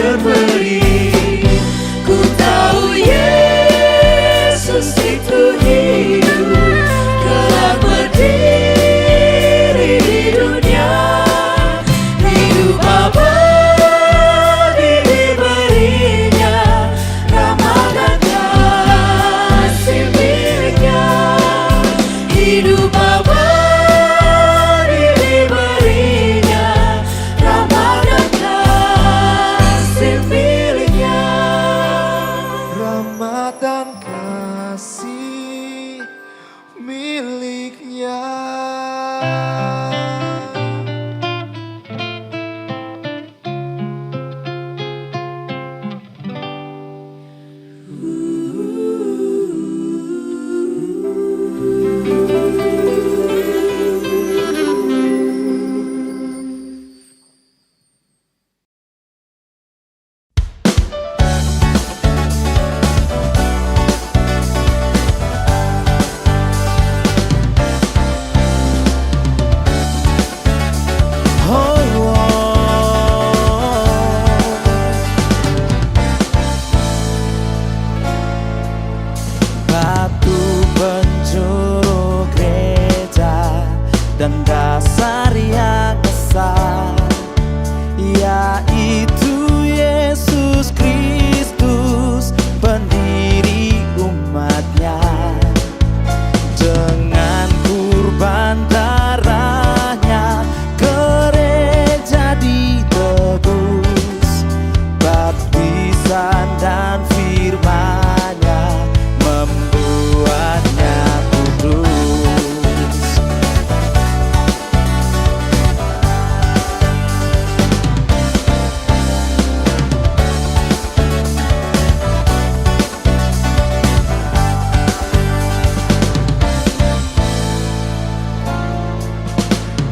berberi. Ku tahu Yesus itu hidup, kelak berdiri di dunia. Hidup abadi diberinya, rahmat dan kasih miliknya. Hidup abadi diberinya, rahmat dan kasih miliknya. Rahmat dan kasih miliknya. Batu penjuru gereja dan dasar yang besar, yaitu Yesus Kristus, pendiri umatnya. Dengan kurban darahnya gereja ditebus, baptisan dan firman-Nya membuatnya kudus.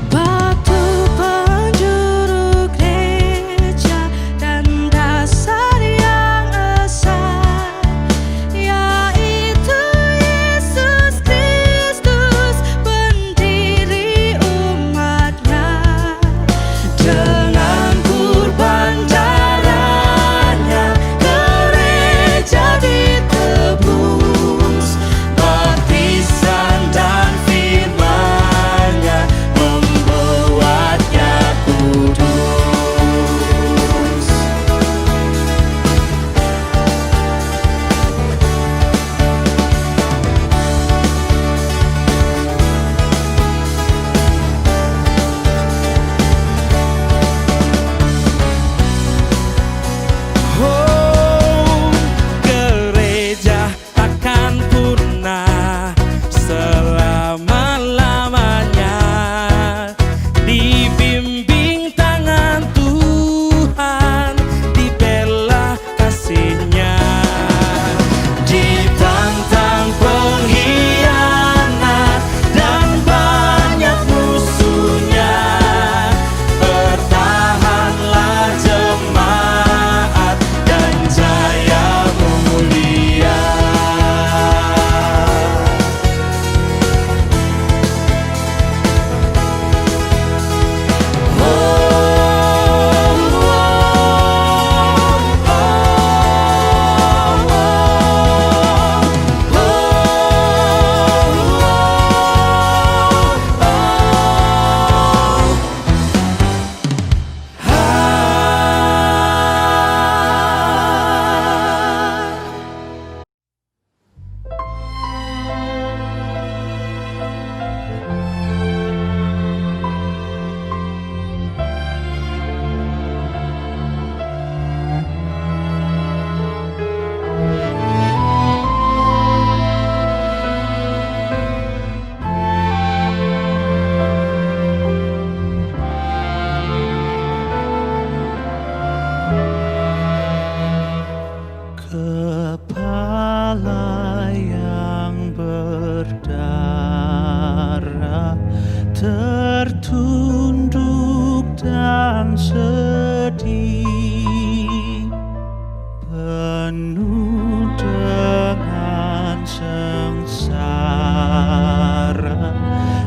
Batu penjuru gereja dan dasar yang esa, yaitu Yesus Kristus, pendiri umatnya. Dengan kurban darahnya gereja ditebus, baptisan dan firman-Nya membuatnya kudus. Oh, gereja takkan punah selama-lamanya, dibimbing tangan Tuhan, dibela kasih-Nya. Ditantang pengkhianat dan banyak musuhnya, bertahanlah jemaat dan jaya mulia. Kepala yang berdarah tertunduk dan sedih, penuh dengan sengsara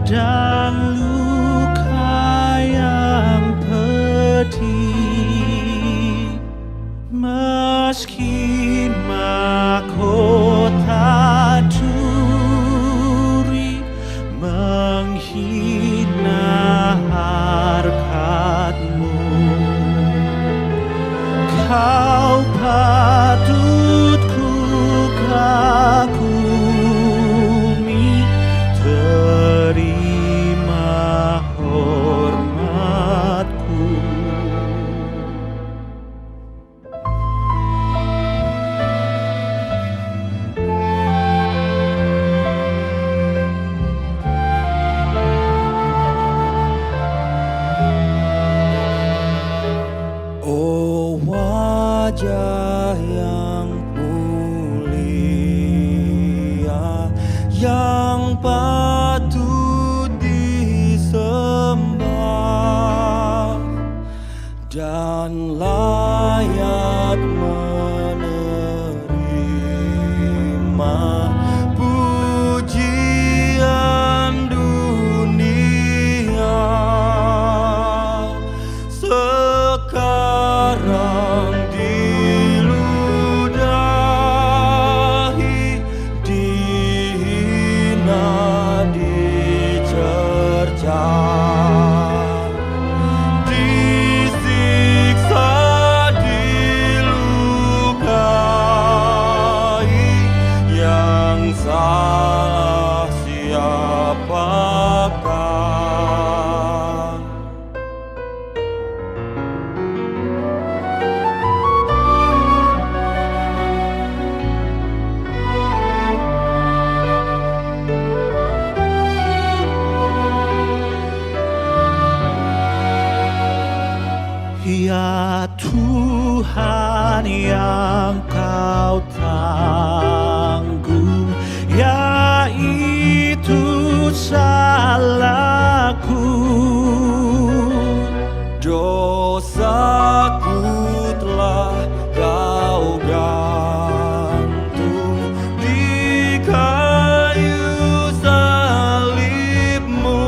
dan luka yang pedih. Raja yang mulia, yang patut disembah dan layak menerima pujian dunia. Sekarang diludahi, dihina, dicerca, disiksa, dilukai. Yang salah siapakah? Ya Tuhan yang Kau tanggung, yaitu salahku. Dosaku telah Kau gantung di kayu salibmu.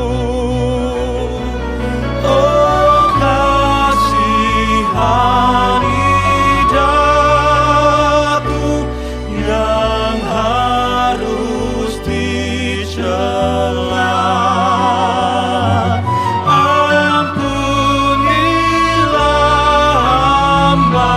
Oh, kasihani daku yang harus dicela. Ampunilah hamba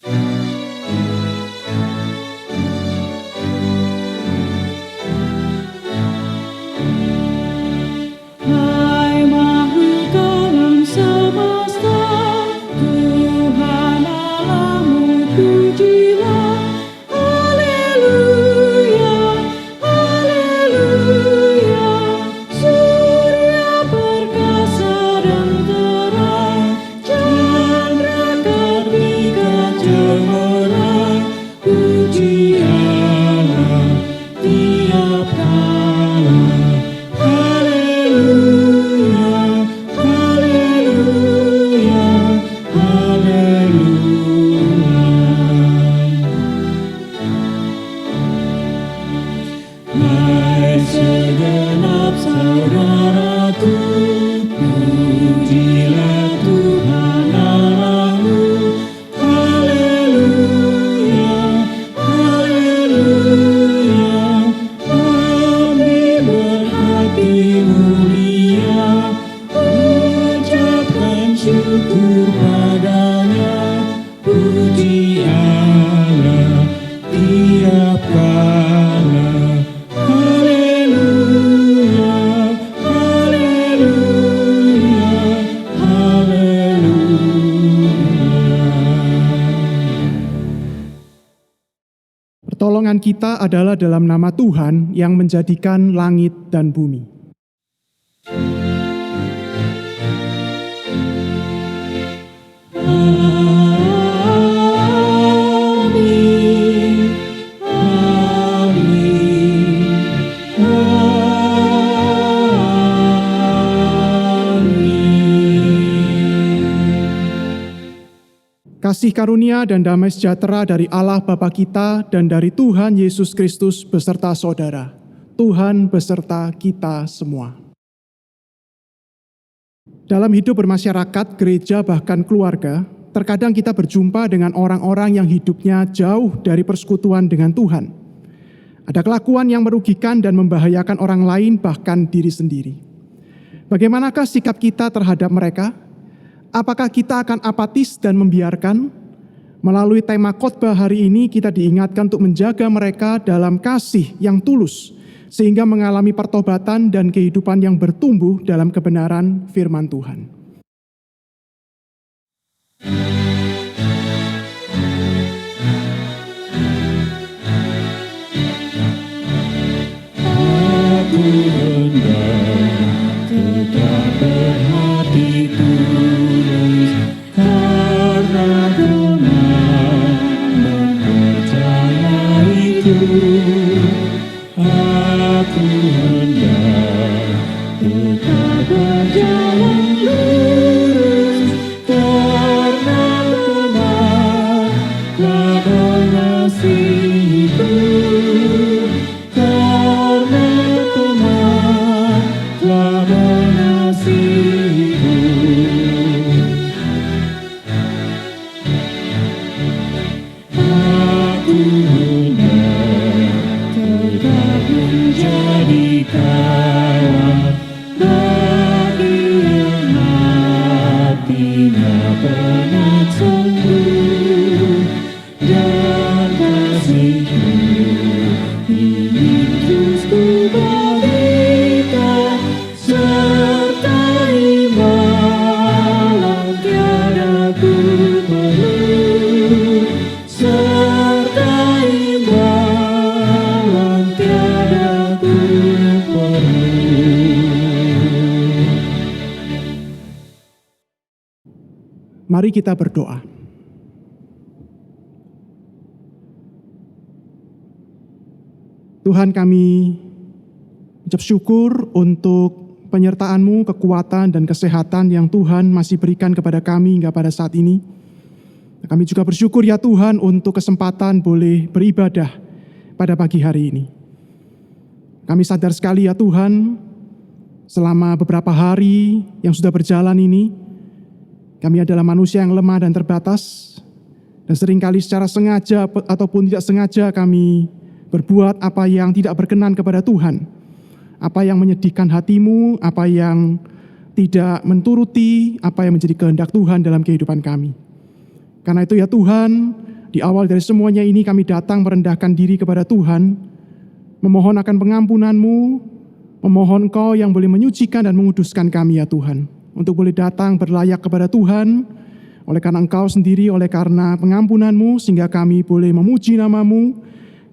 Hai makhluk alam semesta, Tuhan Allahmu pujilah. Haleluya, haleluya. Surya perkasa dan terang, chandra kartika cemerlang. Puji Allah tiap kala. Haleluya, haleluya, haleluya. Hai segenap saudaraku, pujilah Tuhan Allahmu. Haleluya, haleluya. Kami berhati mulia, ucapkan syukur padanya. Puji Allah tiap kala. Haleluya, haleluya, haleluya. Pertolongan kita adalah dalam nama Tuhan yang menjadikan langit dan bumi. Amin, amin, amin. Kasih karunia dan damai sejahtera dari Allah Bapa kita dan dari Tuhan Yesus Kristus beserta saudara. Tuhan beserta kita semua. Dalam hidup bermasyarakat, gereja, bahkan keluarga, terkadang kita berjumpa dengan orang-orang yang hidupnya jauh dari persekutuan dengan Tuhan. Ada kelakuan yang merugikan dan membahayakan orang lain, bahkan diri sendiri. Bagaimanakah sikap kita terhadap mereka? Apakah kita akan apatis dan membiarkan? Melalui tema khotbah hari ini kita diingatkan untuk menjaga mereka dalam kasih yang tulus, sehingga mengalami pertobatan dan kehidupan yang bertumbuh dalam kebenaran firman Tuhan. Aku hendak tetap berhati tulus, karena Tuhan mempercaya itu. Aku hendak tetap berjalan lurus, karena Tuhan telah mengasihiku. Karena Tuhan telah mengasihiku. Aku hendak tetap menjadi kawan bagi yang hatinya penat sungguh, dan kasihku ingin terus ku berikan, sertai malam tiada ku perlu, sertai malam tiada ku perlu. Mari kita berdoa. Tuhan, kami ucap syukur untuk penyertaan-Mu, kekuatan dan kesehatan yang Tuhan masih berikan kepada kami hingga pada saat ini. Kami juga bersyukur ya Tuhan untuk kesempatan boleh beribadah pada pagi hari ini. Kami sadar sekali ya Tuhan, selama beberapa hari yang sudah berjalan ini, kami adalah manusia yang lemah dan terbatas, dan seringkali secara sengaja ataupun tidak sengaja kami berbuat apa yang tidak berkenan kepada Tuhan, apa yang menyedihkan hati-Mu, apa yang tidak menturuti apa yang menjadi kehendak Tuhan dalam kehidupan kami. Karena itu ya Tuhan, di awal dari semuanya ini kami datang merendahkan diri kepada Tuhan, memohon akan pengampunan-Mu, memohon Engkau yang boleh menyucikan dan menguduskan kami ya Tuhan, untuk boleh datang berlayak kepada Tuhan, oleh karena Engkau sendiri, oleh karena pengampunan-Mu, sehingga kami boleh memuji nama-Mu,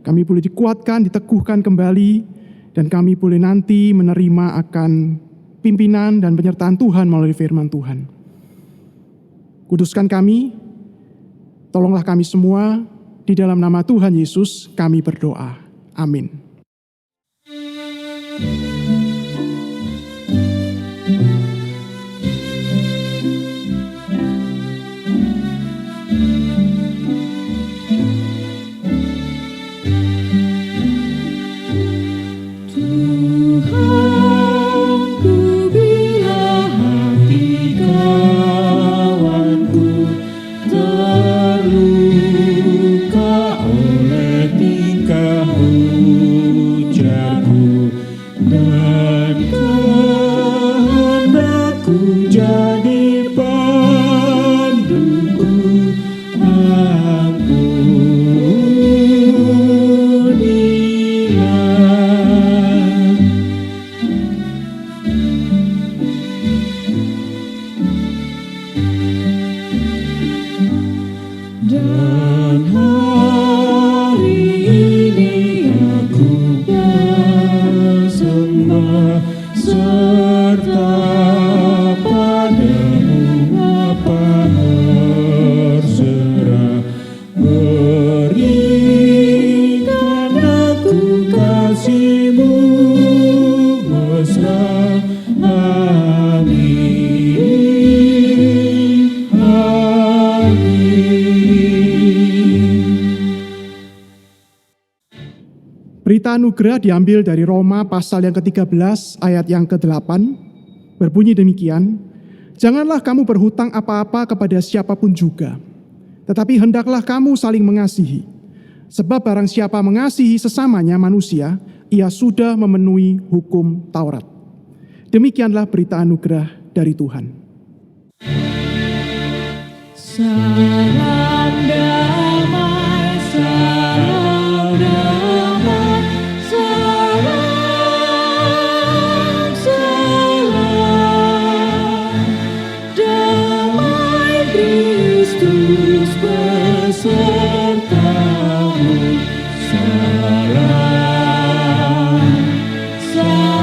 kami boleh dikuatkan, diteguhkan kembali, dan kami boleh nanti menerima akan pimpinan dan penyertaan Tuhan melalui firman Tuhan. Kuduskan kami, tolonglah kami semua, di dalam nama Tuhan Yesus kami berdoa. Amin. Berita anugerah diambil dari Roma pasal yang ke-13 ayat yang ke-8, berbunyi demikian, "Janganlah kamu berhutang apa-apa kepada siapapun juga, tetapi hendaklah kamu saling mengasihi. Sebab barang siapa mengasihi sesamanya manusia, ia sudah memenuhi hukum Taurat." Demikianlah berita anugerah dari Tuhan. Salam damai, salam damai, salam, salam. Damai Kristus besertamu. Salam, salam.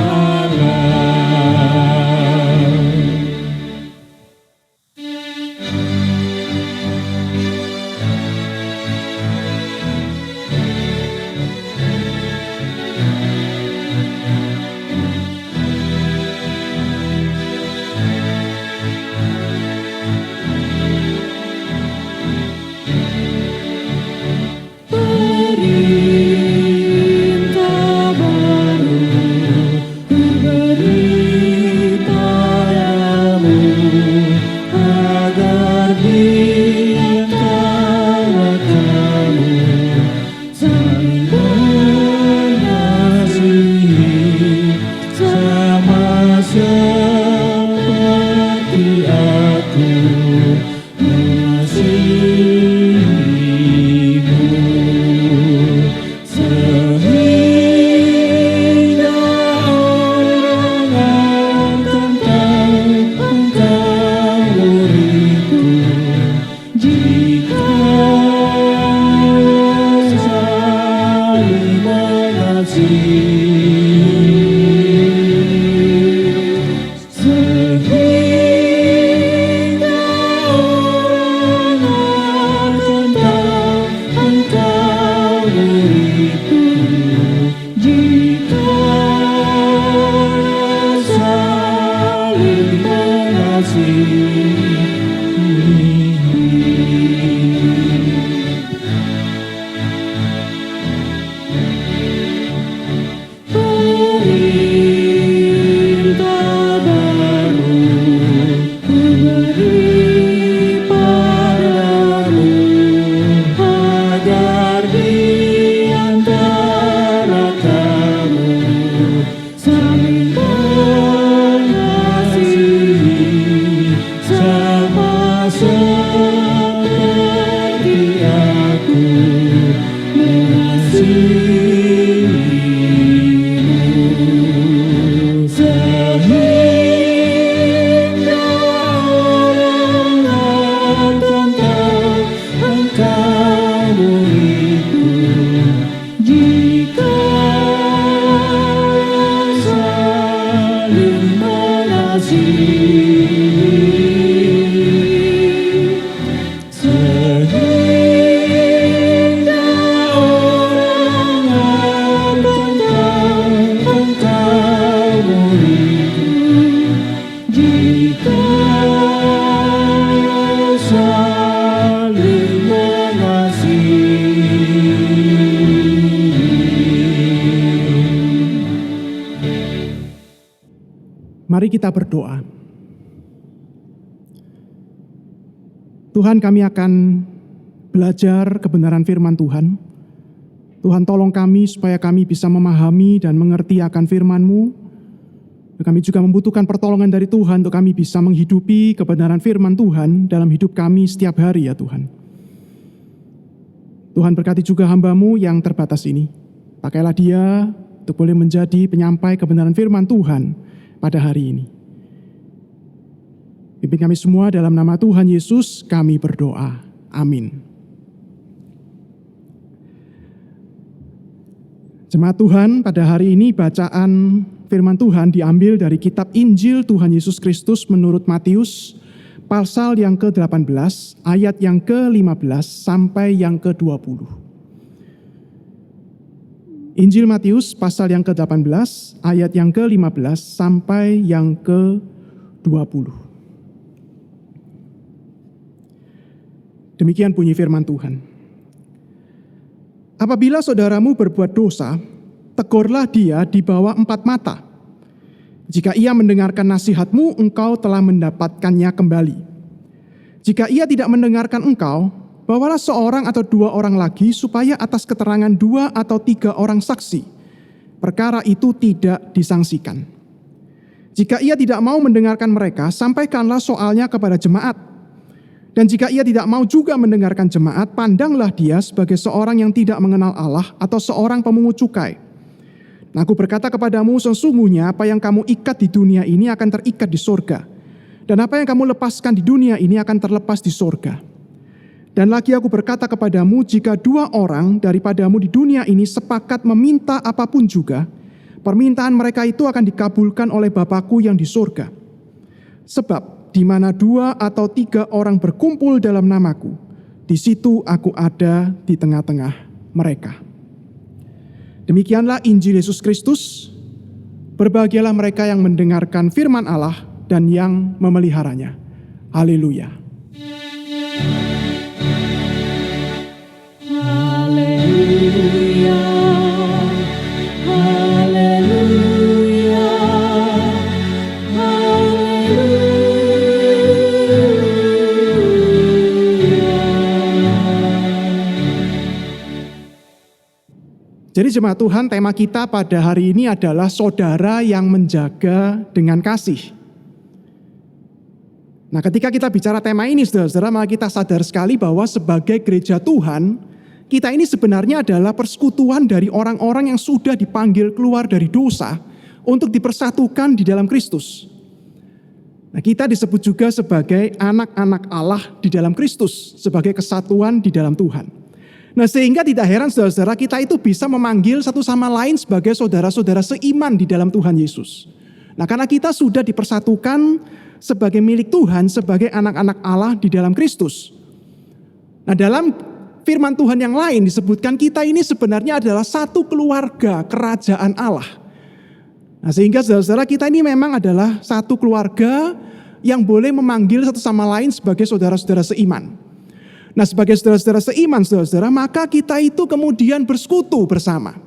Mari kita berdoa. Tuhan, kami akan belajar kebenaran firman Tuhan. Tuhan, tolong kami supaya kami bisa memahami dan mengerti akan firman-Mu. Dan kami juga membutuhkan pertolongan dari Tuhan untuk kami bisa menghidupi kebenaran firman Tuhan dalam hidup kami setiap hari ya Tuhan. Tuhan, berkati juga hamba-Mu yang terbatas ini. Pakailah dia untuk boleh menjadi penyampai kebenaran firman Tuhan pada hari ini. Pimpin kami semua dalam nama Tuhan Yesus kami berdoa. Amin. Jemaat Tuhan, pada hari ini bacaan firman Tuhan diambil dari kitab Injil Tuhan Yesus Kristus menurut Matius, pasal yang ke-18, ayat yang ke-15 sampai yang ke-20. Injil Matius pasal yang ke-18, ayat yang ke-15 sampai yang ke-20. Demikian bunyi firman Tuhan. Apabila saudaramu berbuat dosa, tegurlah dia di bawah 4 mata. Jika ia mendengarkan nasihatmu, engkau telah mendapatkannya kembali. Jika ia tidak mendengarkan engkau, bawalah seorang atau 2 orang lagi, supaya atas keterangan 2 atau 3 orang saksi, perkara itu tidak disangsikan. Jika ia tidak mau mendengarkan mereka, sampaikanlah soalnya kepada jemaat. Dan jika ia tidak mau juga mendengarkan jemaat, pandanglah dia sebagai seorang yang tidak mengenal Allah atau seorang pemungut cukai. Nah, aku berkata kepadamu, sesungguhnya apa yang kamu ikat di dunia ini akan terikat di sorga. Dan apa yang kamu lepaskan di dunia ini akan terlepas di sorga. Dan lagi aku berkata kepadamu, jika 2 orang daripadamu di dunia ini sepakat meminta apapun juga, permintaan mereka itu akan dikabulkan oleh Bapa-Ku yang di sorga. Sebab di mana 2 atau 3 orang berkumpul dalam namaku, di situ aku ada di tengah-tengah mereka. Demikianlah Injil Yesus Kristus. Berbahagialah mereka yang mendengarkan firman Allah dan yang memeliharanya. Haleluya. Haleluya, haleluya, Jadi jemaat Tuhan, tema kita pada hari ini adalah saudara yang menjaga dengan kasih. Nah, ketika kita bicara tema ini, saudara-saudara, maka kita sadar sekali bahwa sebagai gereja Tuhan, kita ini sebenarnya adalah persekutuan dari orang-orang yang sudah dipanggil keluar dari dosa untuk dipersatukan di dalam Kristus. Nah, kita disebut juga sebagai anak-anak Allah di dalam Kristus, sebagai kesatuan di dalam Tuhan. Nah, sehingga tidak heran saudara-saudara, kita itu bisa memanggil satu sama lain sebagai saudara-saudara seiman di dalam Tuhan Yesus. Nah, karena kita sudah dipersatukan sebagai milik Tuhan, sebagai anak-anak Allah di dalam Kristus. Nah, dalam firman Tuhan yang lain disebutkan kita ini sebenarnya adalah satu keluarga kerajaan Allah. Nah, sehingga saudara-saudara, kita ini memang adalah satu keluarga yang boleh memanggil satu sama lain sebagai saudara-saudara seiman. Nah, sebagai saudara-saudara seiman, saudara-saudara, maka kita itu kemudian bersekutu bersama.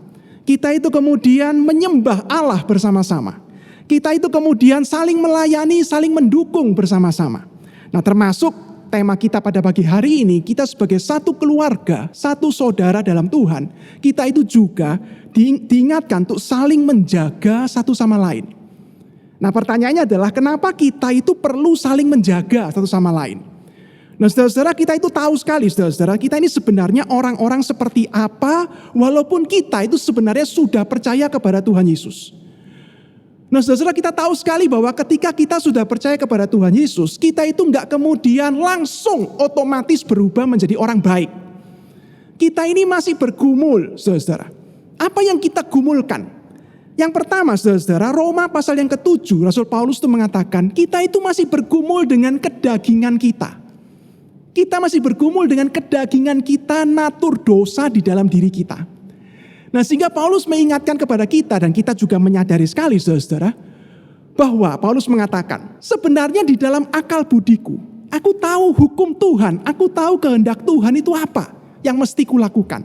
Kita itu kemudian menyembah Allah bersama-sama. Kita itu kemudian saling melayani, saling mendukung bersama-sama. Nah, termasuk tema kita pada pagi hari ini, kita sebagai satu keluarga, satu saudara dalam Tuhan, kita itu juga diingatkan untuk saling menjaga satu sama lain. Nah, pertanyaannya adalah kenapa kita itu perlu saling menjaga satu sama lain? Nah, saudara-saudara, kita itu tahu sekali, saudara-saudara, kita ini sebenarnya orang-orang seperti apa, walaupun kita itu sebenarnya sudah percaya kepada Tuhan Yesus. Nah, saudara-saudara, kita tahu sekali bahwa ketika kita sudah percaya kepada Tuhan Yesus, kita itu enggak kemudian langsung otomatis berubah menjadi orang baik. Kita ini masih bergumul, saudara-saudara. Apa yang kita gumulkan? Yang pertama, saudara-saudara, Roma pasal yang ke-7, Rasul Paulus itu mengatakan, kita itu masih bergumul dengan kedagingan kita. Kita masih bergumul dengan kedagingan kita, natur dosa di dalam diri kita. Nah, sehingga Paulus mengingatkan kepada kita, dan kita juga menyadari sekali, saudara-saudara, bahwa Paulus mengatakan, sebenarnya di dalam akal budiku, aku tahu hukum Tuhan, aku tahu kehendak Tuhan itu apa yang mesti kulakukan.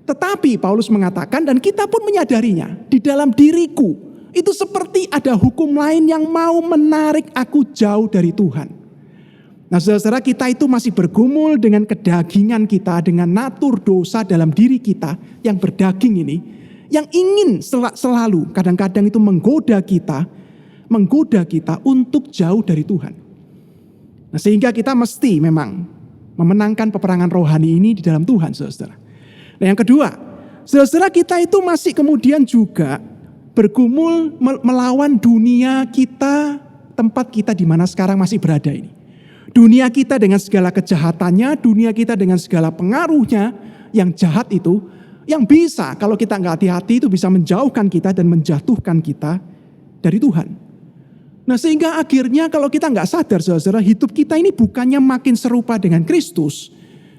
Tetapi Paulus mengatakan, dan kita pun menyadarinya, di dalam diriku Itu seperti ada hukum lain yang mau menarik aku jauh dari Tuhan. Nah saudara-saudara, kita itu masih bergumul dengan kedagingan kita, dengan natur dosa dalam diri kita yang berdaging ini, yang ingin selalu kadang-kadang itu menggoda kita untuk jauh dari Tuhan. Nah sehingga kita mesti memang memenangkan peperangan rohani ini di dalam Tuhan, saudara-saudara. Nah yang kedua, saudara-saudara, kita itu masih kemudian juga bergumul melawan dunia kita, tempat kita di mana sekarang masih berada ini. Dunia kita dengan segala kejahatannya, dunia kita dengan segala pengaruhnya yang jahat itu, yang bisa kalau kita nggak hati-hati itu bisa menjauhkan kita dan menjatuhkan kita dari Tuhan. Nah sehingga akhirnya kalau kita nggak sadar, saudara, hidup kita ini bukannya makin serupa dengan Kristus,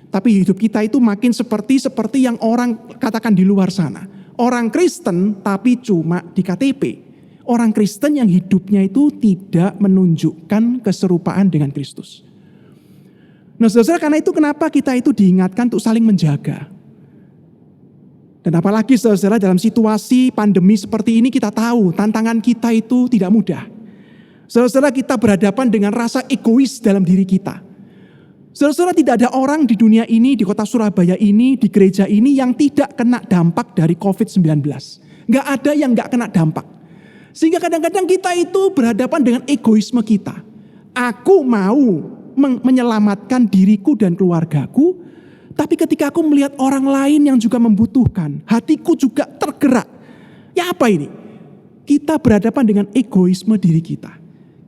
tapi hidup kita itu makin seperti yang orang katakan di luar sana. Orang Kristen tapi cuma di KTP. Orang Kristen yang hidupnya itu tidak menunjukkan keserupaan dengan Kristus. Nah saudara, karena itu kenapa kita itu diingatkan untuk saling menjaga. Dan apalagi saudara, dalam situasi pandemi seperti ini kita tahu tantangan kita itu tidak mudah. Saudara, kita berhadapan dengan rasa egois dalam diri kita. Saudara, tidak ada orang di dunia ini, di kota Surabaya ini, di gereja ini yang tidak kena dampak dari COVID-19. Gak ada yang gak kena dampak. Sehingga kadang-kadang kita itu berhadapan dengan egoisme kita. Aku mau menyelamatkan diriku dan keluargaku, tapi ketika aku melihat orang lain yang juga membutuhkan, hatiku juga tergerak. Ya apa ini? Kita berhadapan dengan egoisme diri kita.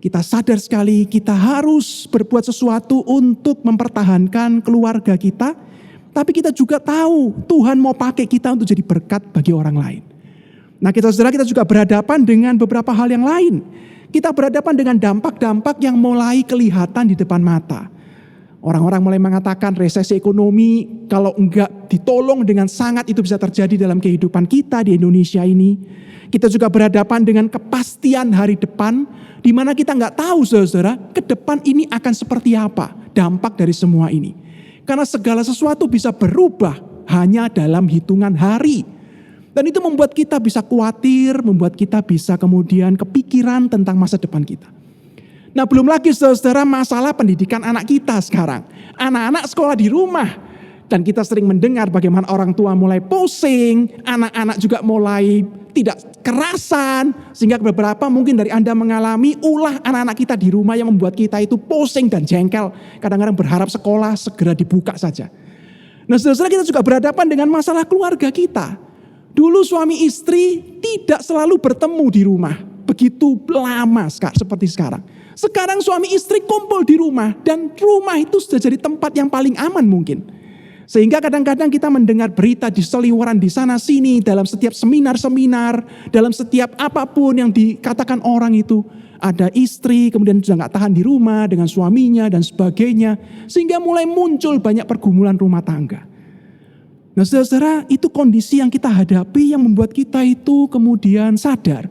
Kita sadar sekali kita harus berbuat sesuatu untuk mempertahankan keluarga kita, tapi kita juga tahu Tuhan mau pakai kita untuk jadi berkat bagi orang lain. Nah saudara, kita juga berhadapan dengan beberapa hal yang lain. Kita berhadapan dengan dampak-dampak yang mulai kelihatan di depan mata. Orang-orang mulai mengatakan resesi ekonomi kalau enggak ditolong dengan sangat itu bisa terjadi dalam kehidupan kita di Indonesia ini. Kita juga berhadapan dengan kepastian hari depan di mana kita enggak tahu saudara ke depan ini akan seperti apa dampak dari semua ini. Karena segala sesuatu bisa berubah hanya dalam hitungan hari. Dan itu membuat kita bisa khawatir, membuat kita bisa kemudian kepikiran tentang masa depan kita. Nah belum lagi saudara masalah pendidikan anak kita sekarang. Anak-anak sekolah di rumah. Dan kita sering mendengar bagaimana orang tua mulai pusing, anak-anak juga mulai tidak kerasan. Sehingga beberapa mungkin dari Anda mengalami ulah anak-anak kita di rumah yang membuat kita itu pusing dan jengkel. Kadang-kadang berharap sekolah segera dibuka saja. Nah saudara, kita juga berhadapan dengan masalah keluarga kita. Dulu suami istri tidak selalu bertemu di rumah. Begitu lama seperti sekarang. Sekarang suami istri kumpul di rumah. Dan rumah itu sudah jadi tempat yang paling aman mungkin. Sehingga kadang-kadang kita mendengar berita di seliweran di sana sini. Dalam setiap seminar-seminar. Dalam setiap apapun yang dikatakan orang itu. Ada istri kemudian sudah gak tahan di rumah dengan suaminya dan sebagainya. Sehingga mulai muncul banyak pergumulan rumah tangga. Nah saudara, itu kondisi yang kita hadapi yang membuat kita itu kemudian sadar.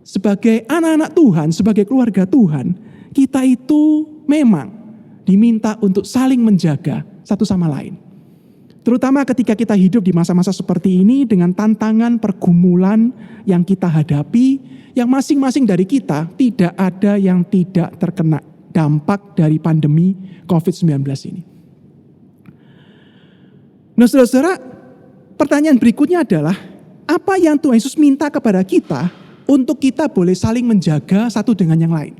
Sebagai anak-anak Tuhan, sebagai keluarga Tuhan, kita itu memang diminta untuk saling menjaga satu sama lain. Terutama ketika kita hidup di masa-masa seperti ini dengan tantangan pergumulan yang kita hadapi, yang masing-masing dari kita tidak ada yang tidak terkena dampak dari pandemi COVID-19 ini. Nah saudara-saudara, pertanyaan berikutnya adalah, apa yang Tuhan Yesus minta kepada kita untuk kita boleh saling menjaga satu dengan yang lain?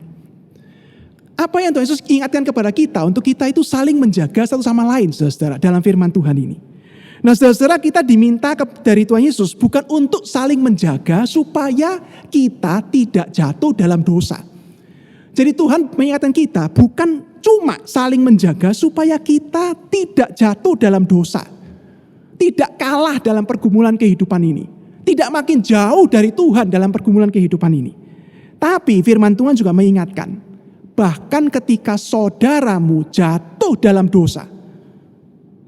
Apa yang Tuhan Yesus ingatkan kepada kita untuk kita itu saling menjaga satu sama lain, saudara-saudara, dalam firman Tuhan ini? Nah saudara-saudara, kita diminta dari Tuhan Yesus bukan untuk saling menjaga supaya kita tidak jatuh dalam dosa. Jadi Tuhan mengingatkan kita bukan cuma saling menjaga supaya kita tidak jatuh dalam dosa. Tidak kalah dalam pergumulan kehidupan ini. Tidak makin jauh dari Tuhan dalam pergumulan kehidupan ini. Tapi firman Tuhan juga mengingatkan, bahkan ketika saudaramu jatuh dalam dosa,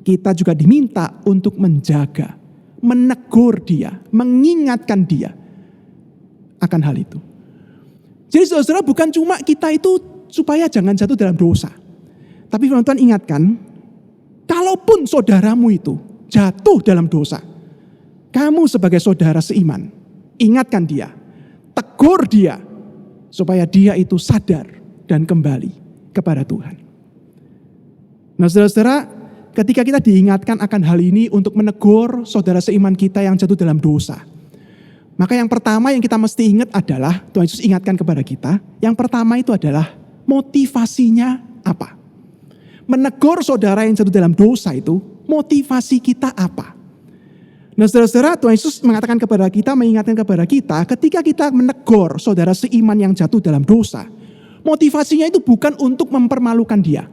kita juga diminta untuk menjaga, menegur dia, mengingatkan dia akan hal itu. Jadi saudara, bukan cuma kita itu supaya jangan jatuh dalam dosa. Tapi firman Tuhan ingatkan, kalaupun saudaramu itu jatuh dalam dosa, kamu sebagai saudara seiman, ingatkan dia. tegur dia supaya dia itu sadar dan kembali kepada Tuhan. Nah saudara-saudara, ketika kita diingatkan akan hal ini untuk menegur saudara seiman kita yang jatuh dalam dosa, maka yang pertama yang kita mesti ingat adalah, Tuhan Yesus ingatkan kepada kita, yang pertama itu adalah motivasinya apa? Menegur saudara yang jatuh dalam dosa itu, motivasi kita apa? Nah saudara-saudara, Tuhan Yesus mengatakan kepada kita, mengingatkan kepada kita, ketika kita menegur saudara seiman yang jatuh dalam dosa, motivasinya itu bukan untuk mempermalukan dia.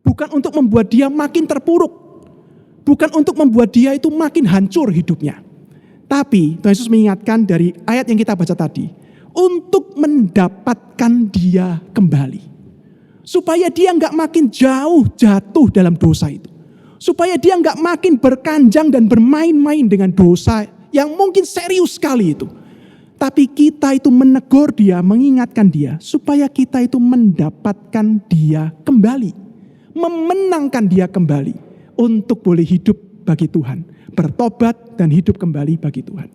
Bukan untuk membuat dia makin terpuruk. Bukan untuk membuat dia itu makin hancur hidupnya. Tapi Tuhan Yesus mengingatkan dari ayat yang kita baca tadi, untuk mendapatkan dia kembali. Supaya dia nggak makin jauh jatuh dalam dosa itu. Supaya dia nggak makin berkanjang dan bermain-main dengan dosa yang mungkin serius sekali itu. Tapi kita itu menegur dia, mengingatkan dia, supaya kita itu mendapatkan dia kembali. Memenangkan dia kembali untuk boleh hidup bagi Tuhan. Bertobat dan hidup kembali bagi Tuhan.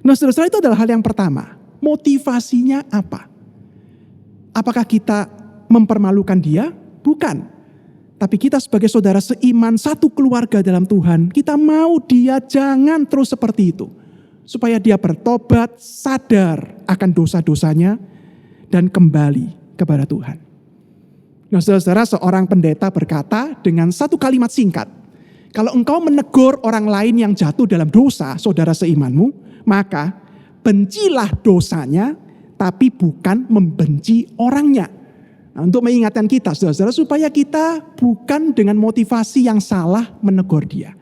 Nah saudara, itu adalah hal yang pertama. Motivasinya apa? Apakah kita mempermalukan dia? Bukan. Tapi kita sebagai saudara seiman, satu keluarga dalam Tuhan, kita mau dia jangan terus seperti itu. Supaya dia bertobat, sadar akan dosa-dosanya, dan kembali kepada Tuhan. Nah saudara-saudara, seorang pendeta berkata dengan satu kalimat singkat, kalau engkau menegur orang lain yang jatuh dalam dosa, saudara seimanmu, maka bencilah dosanya, tapi bukan membenci orangnya. Nah, untuk mengingatkan kita, saudara-saudara, supaya kita bukan dengan motivasi yang salah menegur dia.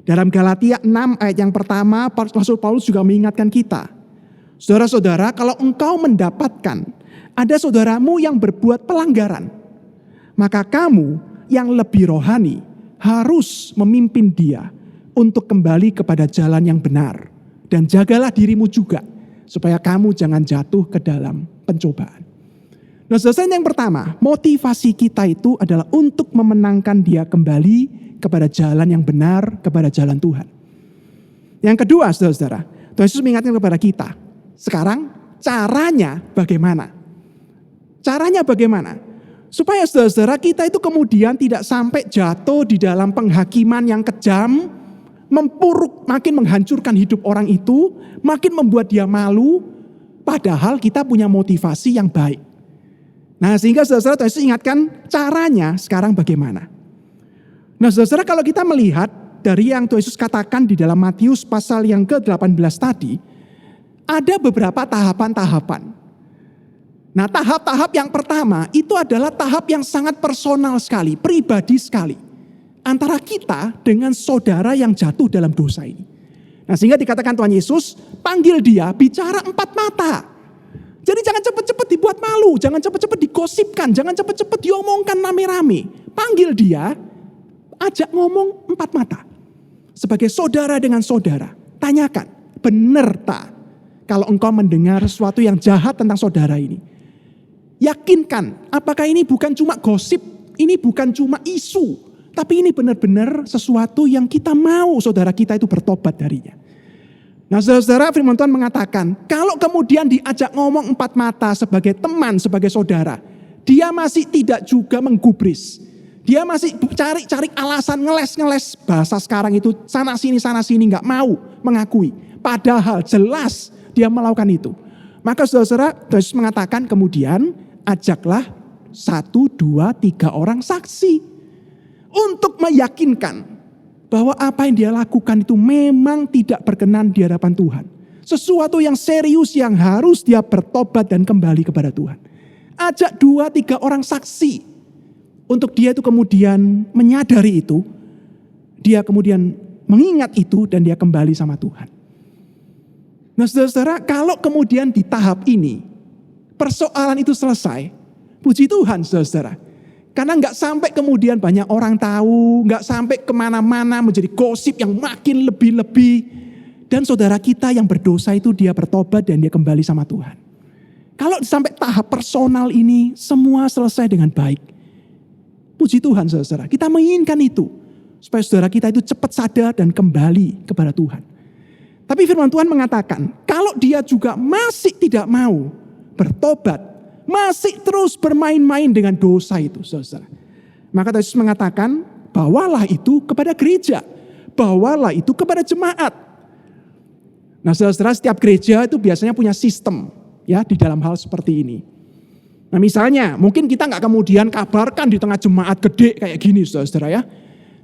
Dalam Galatia 6 ayat yang pertama, Rasul Paulus juga mengingatkan kita. Saudara-saudara, kalau engkau mendapatkan ada saudaramu yang berbuat pelanggaran, maka kamu yang lebih rohani harus memimpin dia untuk kembali kepada jalan yang benar. Dan jagalah dirimu juga, supaya kamu jangan jatuh ke dalam pencobaan. Nah selesai yang pertama, motivasi kita itu adalah untuk memenangkan dia kembali kepada jalan yang benar, kepada jalan Tuhan. Yang kedua saudara-saudara, Tuhan Yesus mengingatkan kepada kita, sekarang caranya bagaimana? Caranya bagaimana? Supaya saudara-saudara kita itu kemudian tidak sampai jatuh di dalam penghakiman yang kejam, mempuruk, makin menghancurkan hidup orang itu, makin membuat dia malu, padahal kita punya motivasi yang baik. Nah sehingga saudara-saudara Tuhan Yesus ingatkan caranya sekarang bagaimana. Nah saudara-saudara kalau kita melihat dari yang Tuhan Yesus katakan di dalam Matius pasal yang ke-18 tadi, ada beberapa tahapan-tahapan. Nah tahap-tahap yang pertama itu adalah tahap yang sangat personal sekali, pribadi sekali. Antara kita dengan saudara yang jatuh dalam dosa ini. Nah sehingga dikatakan Tuhan Yesus, panggil dia bicara empat mata. Jadi jangan cepat-cepat dibuat malu, jangan cepat-cepat digosipkan, jangan cepat-cepat diomongkan rame-rame. Panggil dia, ajak ngomong empat mata. Sebagai saudara dengan saudara, tanyakan, benar tak kalau engkau mendengar sesuatu yang jahat tentang saudara ini? Yakinkan, apakah ini bukan cuma gosip, ini bukan cuma isu, tapi ini benar-benar sesuatu yang kita mau saudara kita itu bertobat darinya. Nah saudara-saudara, firman Tuhan mengatakan, kalau kemudian diajak ngomong empat mata sebagai teman, sebagai saudara, dia masih tidak juga menggubris. Dia masih cari alasan, ngeles-ngeles, bahasa sekarang itu sana sini, gak mau mengakui. Padahal jelas dia melakukan itu. Maka saudara-saudara, Yesus mengatakan kemudian, ajaklah 1, 2, 3 orang saksi. Untuk meyakinkan bahwa apa yang dia lakukan itu memang tidak berkenan di hadapan Tuhan. Sesuatu yang serius yang harus dia bertobat dan kembali kepada Tuhan. Ajak 2, 3 orang saksi. Untuk dia itu kemudian menyadari itu. Dia kemudian mengingat itu dan dia kembali sama Tuhan. Nah saudara-saudara, kalau kemudian di tahap ini persoalan itu selesai, puji Tuhan saudara-saudara. Karena gak sampai kemudian banyak orang tahu, gak sampai kemana-mana menjadi gosip yang makin lebih-lebih. Dan saudara kita yang berdosa itu dia bertobat dan dia kembali sama Tuhan. Kalau sampai tahap personal ini semua selesai dengan baik. Puji Tuhan saudara, kita menginginkan itu. Supaya saudara kita itu cepat sadar dan kembali kepada Tuhan. Tapi firman Tuhan mengatakan, kalau dia juga masih tidak mau bertobat, masih terus bermain-main dengan dosa itu, saudara. Maka Yesus mengatakan, bawalah itu kepada gereja, bawalah itu kepada jemaat. Nah, saudara, setiap gereja itu biasanya punya sistem ya di dalam hal seperti ini. Nah, misalnya mungkin kita nggak kemudian kabarkan di tengah jemaat gede kayak gini, saudara ya.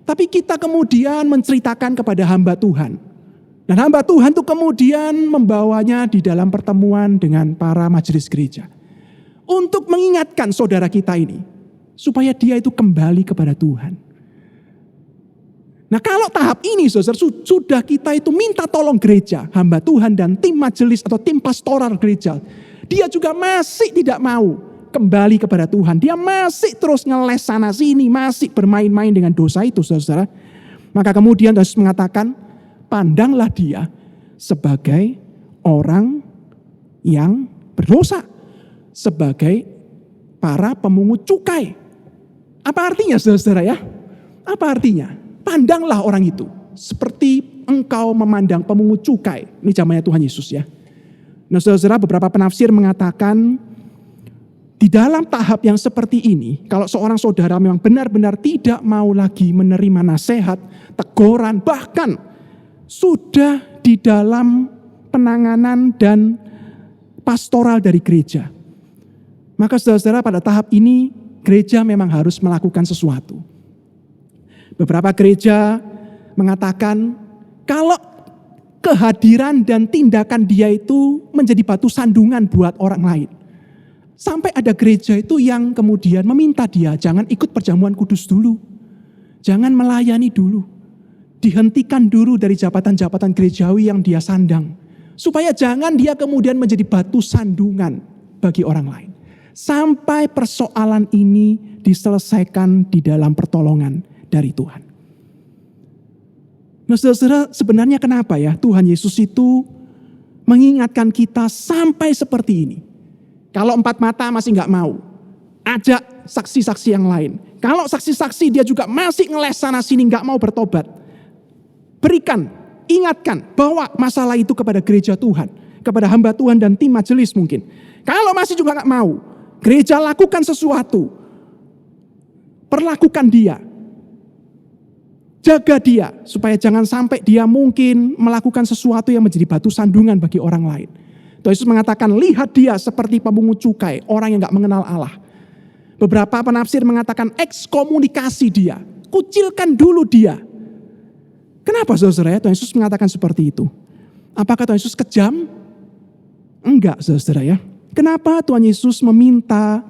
Tapi kita kemudian menceritakan kepada hamba Tuhan. Dan hamba Tuhan itu kemudian membawanya di dalam pertemuan dengan para majelis gereja. Untuk mengingatkan saudara kita ini. Supaya dia itu kembali kepada Tuhan. Nah, kalau tahap ini saudara, sudah kita itu minta tolong gereja, hamba Tuhan dan tim majelis atau tim pastoral gereja. Dia juga masih tidak mau kembali kepada Tuhan. Dia masih terus ngeles sana sini, masih bermain-main dengan dosa itu saudara. Maka kemudian Yesus mengatakan, pandanglah dia sebagai orang yang berdosa. Sebagai para pemungut cukai. Apa artinya saudara ya? Apa artinya? Pandanglah orang itu seperti engkau memandang pemungut cukai. Ini zamannya Tuhan Yesus ya. Nah saudara, beberapa penafsir mengatakan di dalam tahap yang seperti ini, kalau seorang saudara memang benar-benar tidak mau lagi menerima nasihat, teguran, bahkan sudah di dalam penanganan dan pastoral dari gereja. Maka saudara-saudara, pada tahap ini gereja memang harus melakukan sesuatu. Beberapa gereja mengatakan kalau kehadiran dan tindakan dia itu menjadi batu sandungan buat orang lain. Sampai ada gereja itu yang kemudian meminta dia jangan ikut perjamuan kudus dulu. Jangan melayani dulu. Dihentikan dulu dari jabatan-jabatan gerejawi yang dia sandang. Supaya jangan dia kemudian menjadi batu sandungan bagi orang lain. Sampai persoalan ini diselesaikan di dalam pertolongan dari Tuhan. Nah saudara, sebenarnya kenapa ya Tuhan Yesus itu mengingatkan kita sampai seperti ini. Kalau empat mata masih gak mau, ajak saksi-saksi yang lain. Kalau saksi-saksi dia juga masih ngeles sana sini gak mau bertobat. Berikan, ingatkan, bawa masalah itu kepada gereja Tuhan. Kepada hamba Tuhan dan tim majelis mungkin. Kalau masih juga gak mau, gereja lakukan sesuatu. Perlakukan dia. Jaga dia, supaya jangan sampai dia mungkin melakukan sesuatu yang menjadi batu sandungan bagi orang lain. Tuhan Yesus mengatakan, lihat dia seperti pemungut cukai, orang yang gak mengenal Allah. Beberapa penafsir mengatakan ekskomunikasi dia, kucilkan dulu dia. Kenapa saudara ya Tuhan Yesus mengatakan seperti itu? Apakah Tuhan Yesus kejam? Enggak saudara ya. Kenapa Tuhan Yesus meminta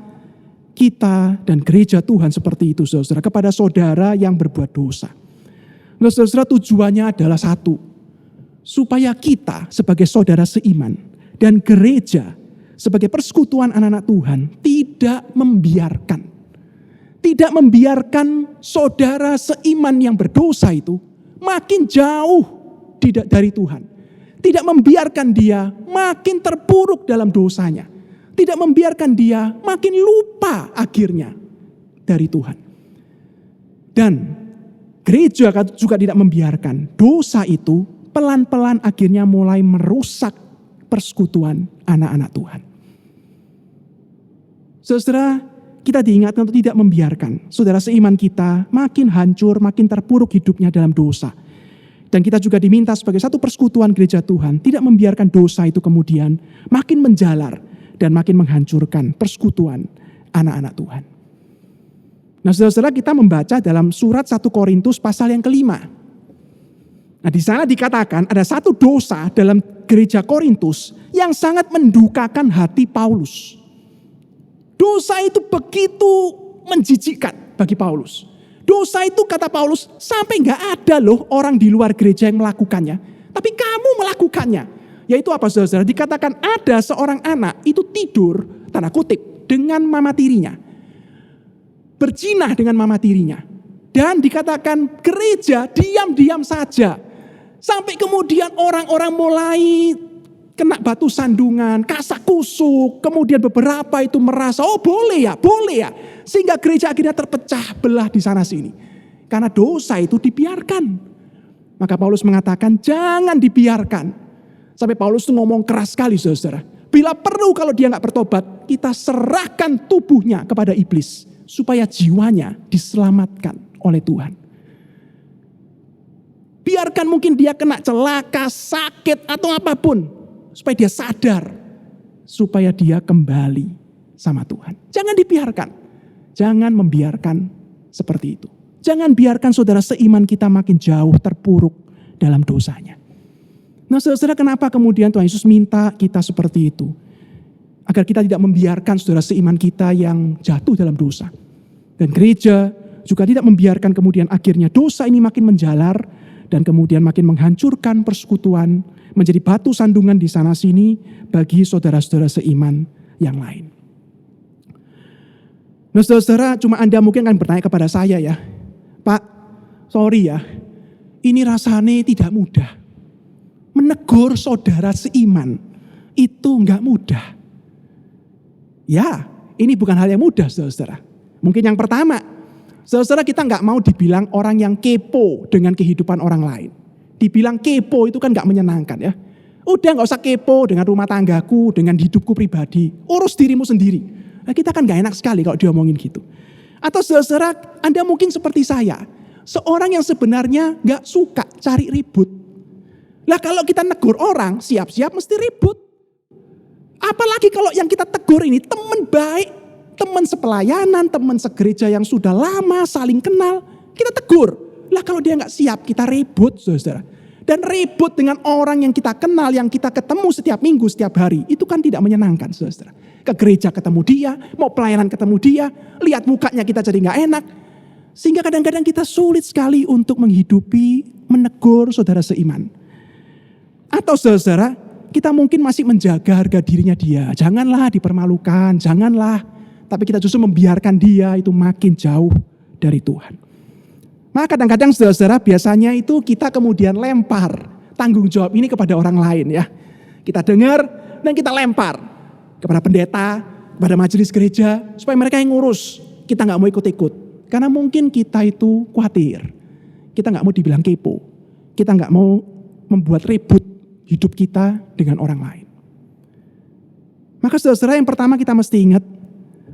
kita dan gereja Tuhan seperti itu saudara kepada saudara yang berbuat dosa? Nah saudara, tujuannya adalah satu. Supaya kita sebagai saudara seiman dan gereja sebagai persekutuan anak-anak Tuhan tidak membiarkan saudara seiman yang berdosa itu makin jauh dari Tuhan. Tidak membiarkan dia makin terpuruk dalam dosanya. Tidak membiarkan dia makin lupa akhirnya dari Tuhan. Dan gereja juga tidak membiarkan dosa itu pelan-pelan akhirnya mulai merusak persekutuan anak-anak Tuhan. Saudara, kita diingatkan untuk tidak membiarkan saudara seiman kita makin hancur, makin terpuruk hidupnya dalam dosa. Dan kita juga diminta sebagai satu persekutuan gereja Tuhan tidak membiarkan dosa itu kemudian makin menjalar dan makin menghancurkan persekutuan anak-anak Tuhan. Nah saudara-saudara, kita membaca dalam surat 1 Korintus pasal yang kelima. Nah di sana dikatakan ada satu dosa dalam gereja Korintus yang sangat mendukakan hati Paulus. Dosa itu begitu menjijikkan bagi Paulus. Dosa itu kata Paulus sampai gak ada loh orang di luar gereja yang melakukannya. Tapi kamu melakukannya. Yaitu apa saudara? Dikatakan ada seorang anak itu tidur, tanda kutip, dengan mama tirinya. Berzinah dengan mama tirinya. Dan dikatakan gereja diam-diam saja. Sampai kemudian orang-orang mulai kena batu sandungan, kasak kusuk. Kemudian beberapa itu merasa, oh boleh ya. Sehingga gereja akhirnya terpecah belah di sana sini. Karena dosa itu dibiarkan. Maka Paulus mengatakan jangan dibiarkan. Sampai Paulus tuh ngomong keras sekali saudara. Bila perlu kalau dia gak bertobat, kita serahkan tubuhnya kepada iblis. Supaya jiwanya diselamatkan oleh Tuhan. Biarkan mungkin dia kena celaka, sakit atau apapun. Supaya dia sadar. Supaya dia kembali sama Tuhan. Jangan dibiarkan. Jangan membiarkan seperti itu. Jangan biarkan saudara seiman kita makin jauh terpuruk dalam dosanya. Nah saudara, kenapa kemudian Tuhan Yesus minta kita seperti itu? Agar kita tidak membiarkan saudara seiman kita yang jatuh dalam dosa. Dan gereja juga tidak membiarkan kemudian akhirnya dosa ini makin menjalar dan kemudian makin menghancurkan persekutuan, menjadi batu sandungan di sana sini bagi saudara-saudara seiman yang lain. Nah saudara, cuma Anda mungkin akan bertanya kepada saya ya, Pak, sorry ya, ini rasanya tidak mudah. Menegur saudara seiman itu enggak mudah. Ya, ini bukan hal yang mudah saudara. Mungkin yang pertama, saudara kita enggak mau dibilang orang yang kepo dengan kehidupan orang lain. Dibilang kepo itu kan enggak menyenangkan ya. Udah enggak usah kepo dengan rumah tanggaku, dengan hidupku pribadi. Urus dirimu sendiri. Nah, kita kan enggak enak sekali kalau diomongin gitu. Atau saudara, Anda mungkin seperti saya. Seorang yang sebenarnya enggak suka cari ribut. Lah kalau kita negur orang, siap-siap mesti ribut. Apalagi kalau yang kita tegur ini teman baik, teman sepelayanan, teman segereja yang sudah lama saling kenal, kita tegur. Lah kalau dia nggak siap, kita ribut, saudara. Dan ribut dengan orang yang kita kenal, yang kita ketemu setiap minggu, setiap hari, itu kan tidak menyenangkan, saudara. Ke gereja ketemu dia, mau pelayanan ketemu dia, lihat mukanya kita jadi nggak enak. Sehingga kadang-kadang kita sulit sekali untuk menghidupi, menegur saudara seiman. Atau saudara, kita mungkin masih menjaga harga dirinya dia. Janganlah dipermalukan, janganlah. Tapi kita justru membiarkan dia itu makin jauh dari Tuhan. Maka kadang-kadang saudara-saudara biasanya itu kita kemudian lempar tanggung jawab ini kepada orang lain ya. Kita dengar dan kita lempar kepada pendeta, kepada majelis gereja. Supaya mereka yang ngurus. Kita gak mau ikut-ikut. Karena mungkin kita itu khawatir. Kita gak mau dibilang kepo. Kita gak mau membuat ribut hidup kita dengan orang lain. Maka saudara-saudara yang pertama kita mesti ingat,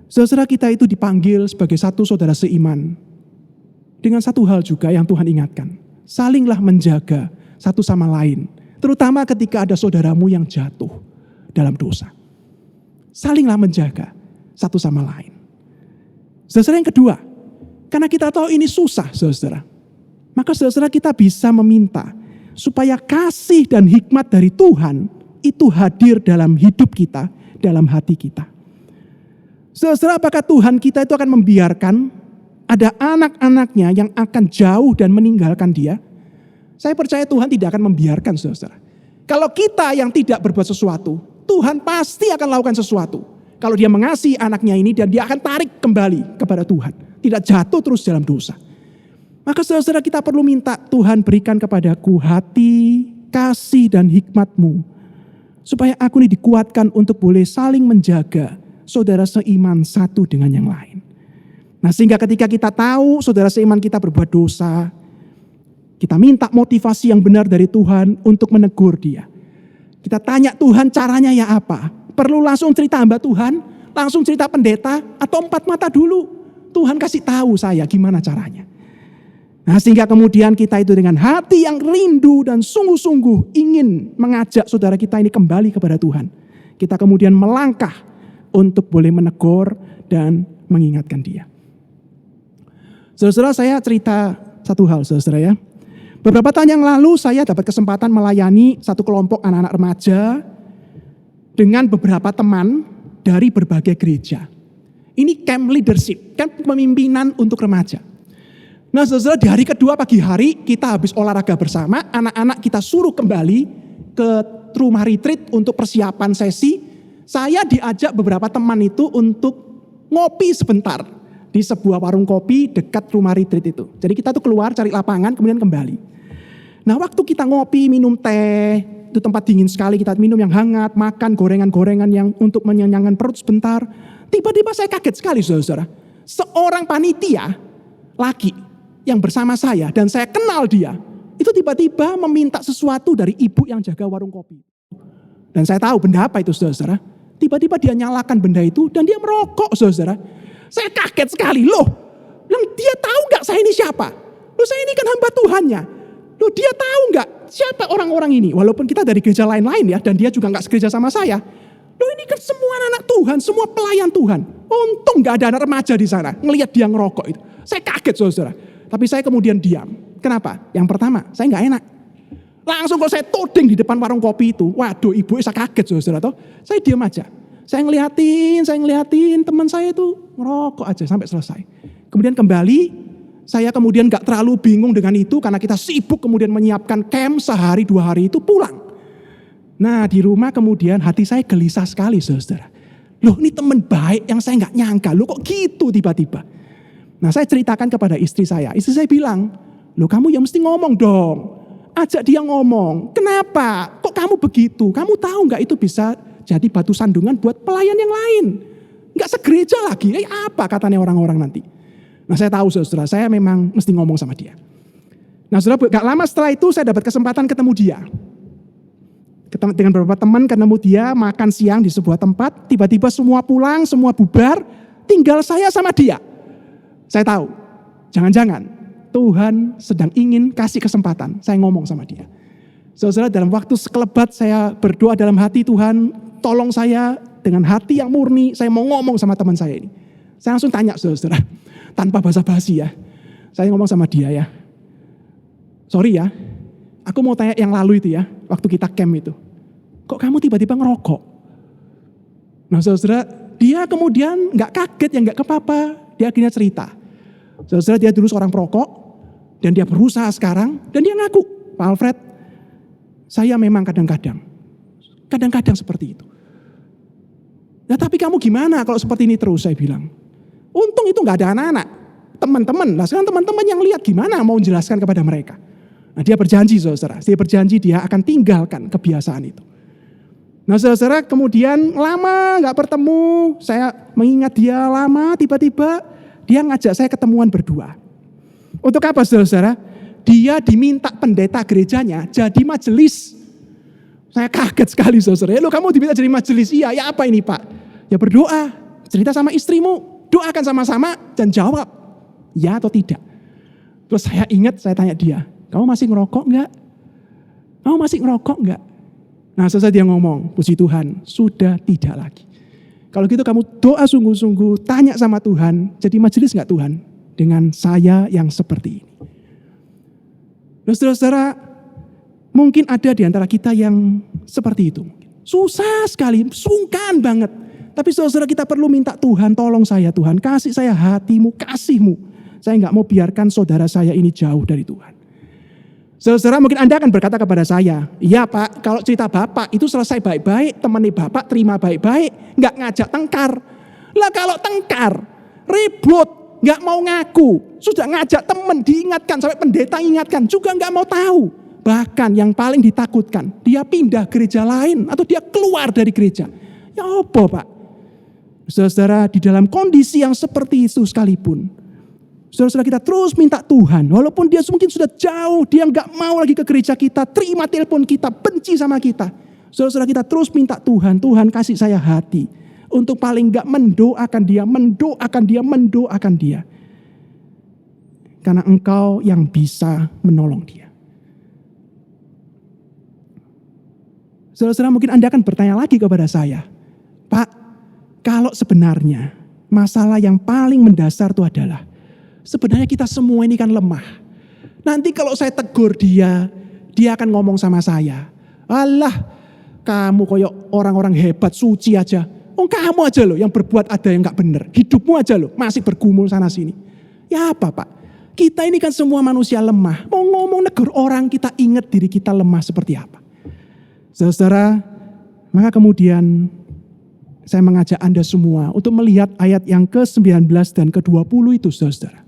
saudara kita itu dipanggil sebagai satu saudara seiman. Dengan satu hal juga yang Tuhan ingatkan, salinglah menjaga satu sama lain. Terutama ketika ada saudaramu yang jatuh dalam dosa. Salinglah menjaga satu sama lain. Saudara yang kedua, karena kita tahu ini susah saudara. Maka saudara kita bisa meminta supaya kasih dan hikmat dari Tuhan itu hadir dalam hidup kita, dalam hati kita. Saudara, apakah Tuhan kita itu akan membiarkan ada anak-anaknya yang akan jauh dan meninggalkan dia? Saya percaya Tuhan tidak akan membiarkan saudara. Kalau kita yang tidak berbuat sesuatu, Tuhan pasti akan lakukan sesuatu. Kalau dia mengasihi anaknya ini dan dia akan tarik kembali kepada Tuhan. Tidak jatuh terus dalam dosa. Maka saudara kita perlu minta Tuhan berikan kepadaku hati, kasih dan hikmat-Mu. Supaya aku ini dikuatkan untuk boleh saling menjaga saudara seiman satu dengan yang lain. Nah sehingga ketika kita tahu saudara seiman kita berbuat dosa, kita minta motivasi yang benar dari Tuhan untuk menegur dia. Kita tanya Tuhan caranya ya apa? Perlu langsung cerita hamba Tuhan? Langsung cerita pendeta? Atau empat mata dulu? Tuhan kasih tahu saya gimana caranya. Nah sehingga kemudian kita itu dengan hati yang rindu dan sungguh-sungguh ingin mengajak saudara kita ini kembali kepada Tuhan. Kita kemudian melangkah untuk boleh menegur dan mengingatkan dia. Saudara-saudara saya cerita satu hal saudara ya. Beberapa tahun yang lalu saya dapat kesempatan melayani satu kelompok anak-anak remaja dengan beberapa teman dari berbagai gereja. Ini camp leadership, camp pemimpinan untuk remaja. Nah saudara di hari kedua pagi hari kita habis olahraga bersama, anak-anak kita suruh kembali ke rumah retreat untuk persiapan sesi. Saya diajak beberapa teman itu untuk ngopi sebentar di sebuah warung kopi dekat rumah retreat itu. Jadi kita tuh keluar cari lapangan kemudian kembali. Nah waktu kita ngopi minum teh, itu tempat dingin sekali, kita minum yang hangat, makan gorengan-gorengan yang untuk mengenyangkan perut sebentar. Tiba-tiba saya kaget sekali saudara. Seorang panitia laki yang bersama saya dan saya kenal dia, itu tiba-tiba meminta sesuatu dari ibu yang jaga warung kopi. Dan saya tahu benda apa itu saudara-saudara. Tiba-tiba dia nyalakan benda itu dan dia merokok saudara-saudara. Saya kaget sekali, loh dia tahu gak saya ini siapa? Loh saya ini kan hamba Tuhannya. Loh dia tahu gak siapa orang-orang ini? Walaupun kita dari gereja lain-lain ya, dan dia juga gak segereja sama saya. Loh ini kan semua anak Tuhan, semua pelayan Tuhan. Untung gak ada anak remaja di sana, ngelihat dia ngerokok itu. Saya kaget saudara-saudara. Tapi saya kemudian diam. Kenapa? Yang pertama, saya gak enak. Langsung kalau saya todeng di depan warung kopi itu, waduh ibu saya kaget saudara-saudara. Saya diam aja. Saya ngeliatin teman saya itu ngerokok aja sampai selesai. Kemudian kembali, saya kemudian gak terlalu bingung dengan itu karena kita sibuk kemudian menyiapkan camp sehari 2 hari itu pulang. Nah di rumah kemudian hati saya gelisah sekali saudara. Loh ini teman baik yang saya gak nyangka, loh kok gitu tiba-tiba. Nah saya ceritakan kepada istri saya bilang, loh kamu ya mesti ngomong dong. Ajak dia ngomong, kenapa? Kok kamu begitu? Kamu tahu gak itu bisa jadi batu sandungan buat pelayan yang lain. Gak segereja lagi, apa katanya orang-orang nanti. Nah saya tahu saudara, saya memang mesti ngomong sama dia. Nah saudara, gak lama setelah itu saya dapat kesempatan ketemu dia. Dengan beberapa teman ketemu dia, makan siang di sebuah tempat, tiba-tiba semua pulang, semua bubar, tinggal saya sama dia. Saya tahu, jangan-jangan Tuhan sedang ingin kasih kesempatan, saya ngomong sama dia. Saudara, dalam waktu sekelebat saya berdoa dalam hati, Tuhan tolong saya dengan hati yang murni, saya mau ngomong sama teman saya ini. Saya langsung tanya saudara, tanpa basa-basi ya. Saya ngomong sama dia ya. Sorry ya, aku mau tanya yang lalu itu ya, waktu kita camp itu. Kok kamu tiba-tiba ngerokok? Nah saudara, dia kemudian gak kaget ya gak apa-apa. Dia akhirnya cerita. Saudara, dia dulu seorang perokok, dan dia berusaha sekarang, dan dia ngaku, Pak Alfred, saya memang kadang-kadang seperti itu. Nah tapi kamu gimana kalau seperti ini terus, saya bilang. Untung itu gak ada anak-anak, teman-teman. Nah sekarang teman-teman yang lihat gimana mau menjelaskan kepada mereka. Nah dia berjanji saudara, dia akan tinggalkan kebiasaan itu. Nah saudara, kemudian lama gak bertemu, saya mengingat dia lama, tiba-tiba dia ngajak saya ketemuan berdua. Untuk apa saudara? Dia diminta pendeta gerejanya jadi majelis. Saya kaget sekali saudara. Loh kamu diminta jadi majelis? Iya, ya apa ini Pak? Ya berdoa, cerita sama istrimu, doakan sama-sama dan jawab ya atau tidak. Terus saya ingat, saya tanya dia, kamu masih ngerokok enggak? Kamu masih ngerokok enggak? Nah selesai dia ngomong, puji Tuhan, sudah tidak lagi. Kalau gitu kamu doa sungguh-sungguh, tanya sama Tuhan, jadi majelis enggak Tuhan? Dengan saya yang seperti ini. Nah saudara-saudara, mungkin ada di antara kita yang seperti itu. Susah sekali, sungkan banget. Tapi saudara-saudara kita perlu minta Tuhan, tolong saya Tuhan, kasih saya hatimu, kasihmu. Saya enggak mau biarkan saudara saya ini jauh dari Tuhan. Saudara-saudara mungkin Anda akan berkata kepada saya, iya Pak, kalau cerita Bapak itu selesai baik-baik, temani Bapak terima baik-baik, enggak ngajak tengkar. Lah kalau tengkar, ribut, enggak mau ngaku, sudah ngajak teman, diingatkan, sampai pendeta ingatkan, juga enggak mau tahu. Bahkan yang paling ditakutkan, dia pindah gereja lain, atau dia keluar dari gereja. Ya apa Pak? Saudara-saudara di dalam kondisi yang seperti itu sekalipun, saudara-saudara kita terus minta Tuhan, walaupun dia mungkin sudah jauh, dia nggak mau lagi ke gereja kita, terima telepon kita, benci sama kita. Saudara-saudara kita terus minta Tuhan, Tuhan kasih saya hati, untuk paling nggak mendoakan dia. Karena Engkau yang bisa menolong dia. Saudara-saudara mungkin Anda akan bertanya lagi kepada saya, Pak, kalau sebenarnya masalah yang paling mendasar itu adalah, sebenarnya kita semua ini kan lemah. Nanti kalau saya tegur dia akan ngomong sama saya, alah kamu koyok orang-orang hebat suci aja. Oh kamu aja loh yang berbuat ada yang gak benar. Hidupmu aja loh masih bergumul sana sini. Ya apa Pak? Kita ini kan semua manusia lemah. Mau ngomong negur orang kita ingat diri kita lemah seperti apa. Saudara, maka kemudian saya mengajak Anda semua untuk melihat ayat yang ke-19 dan ke-20 itu saudara.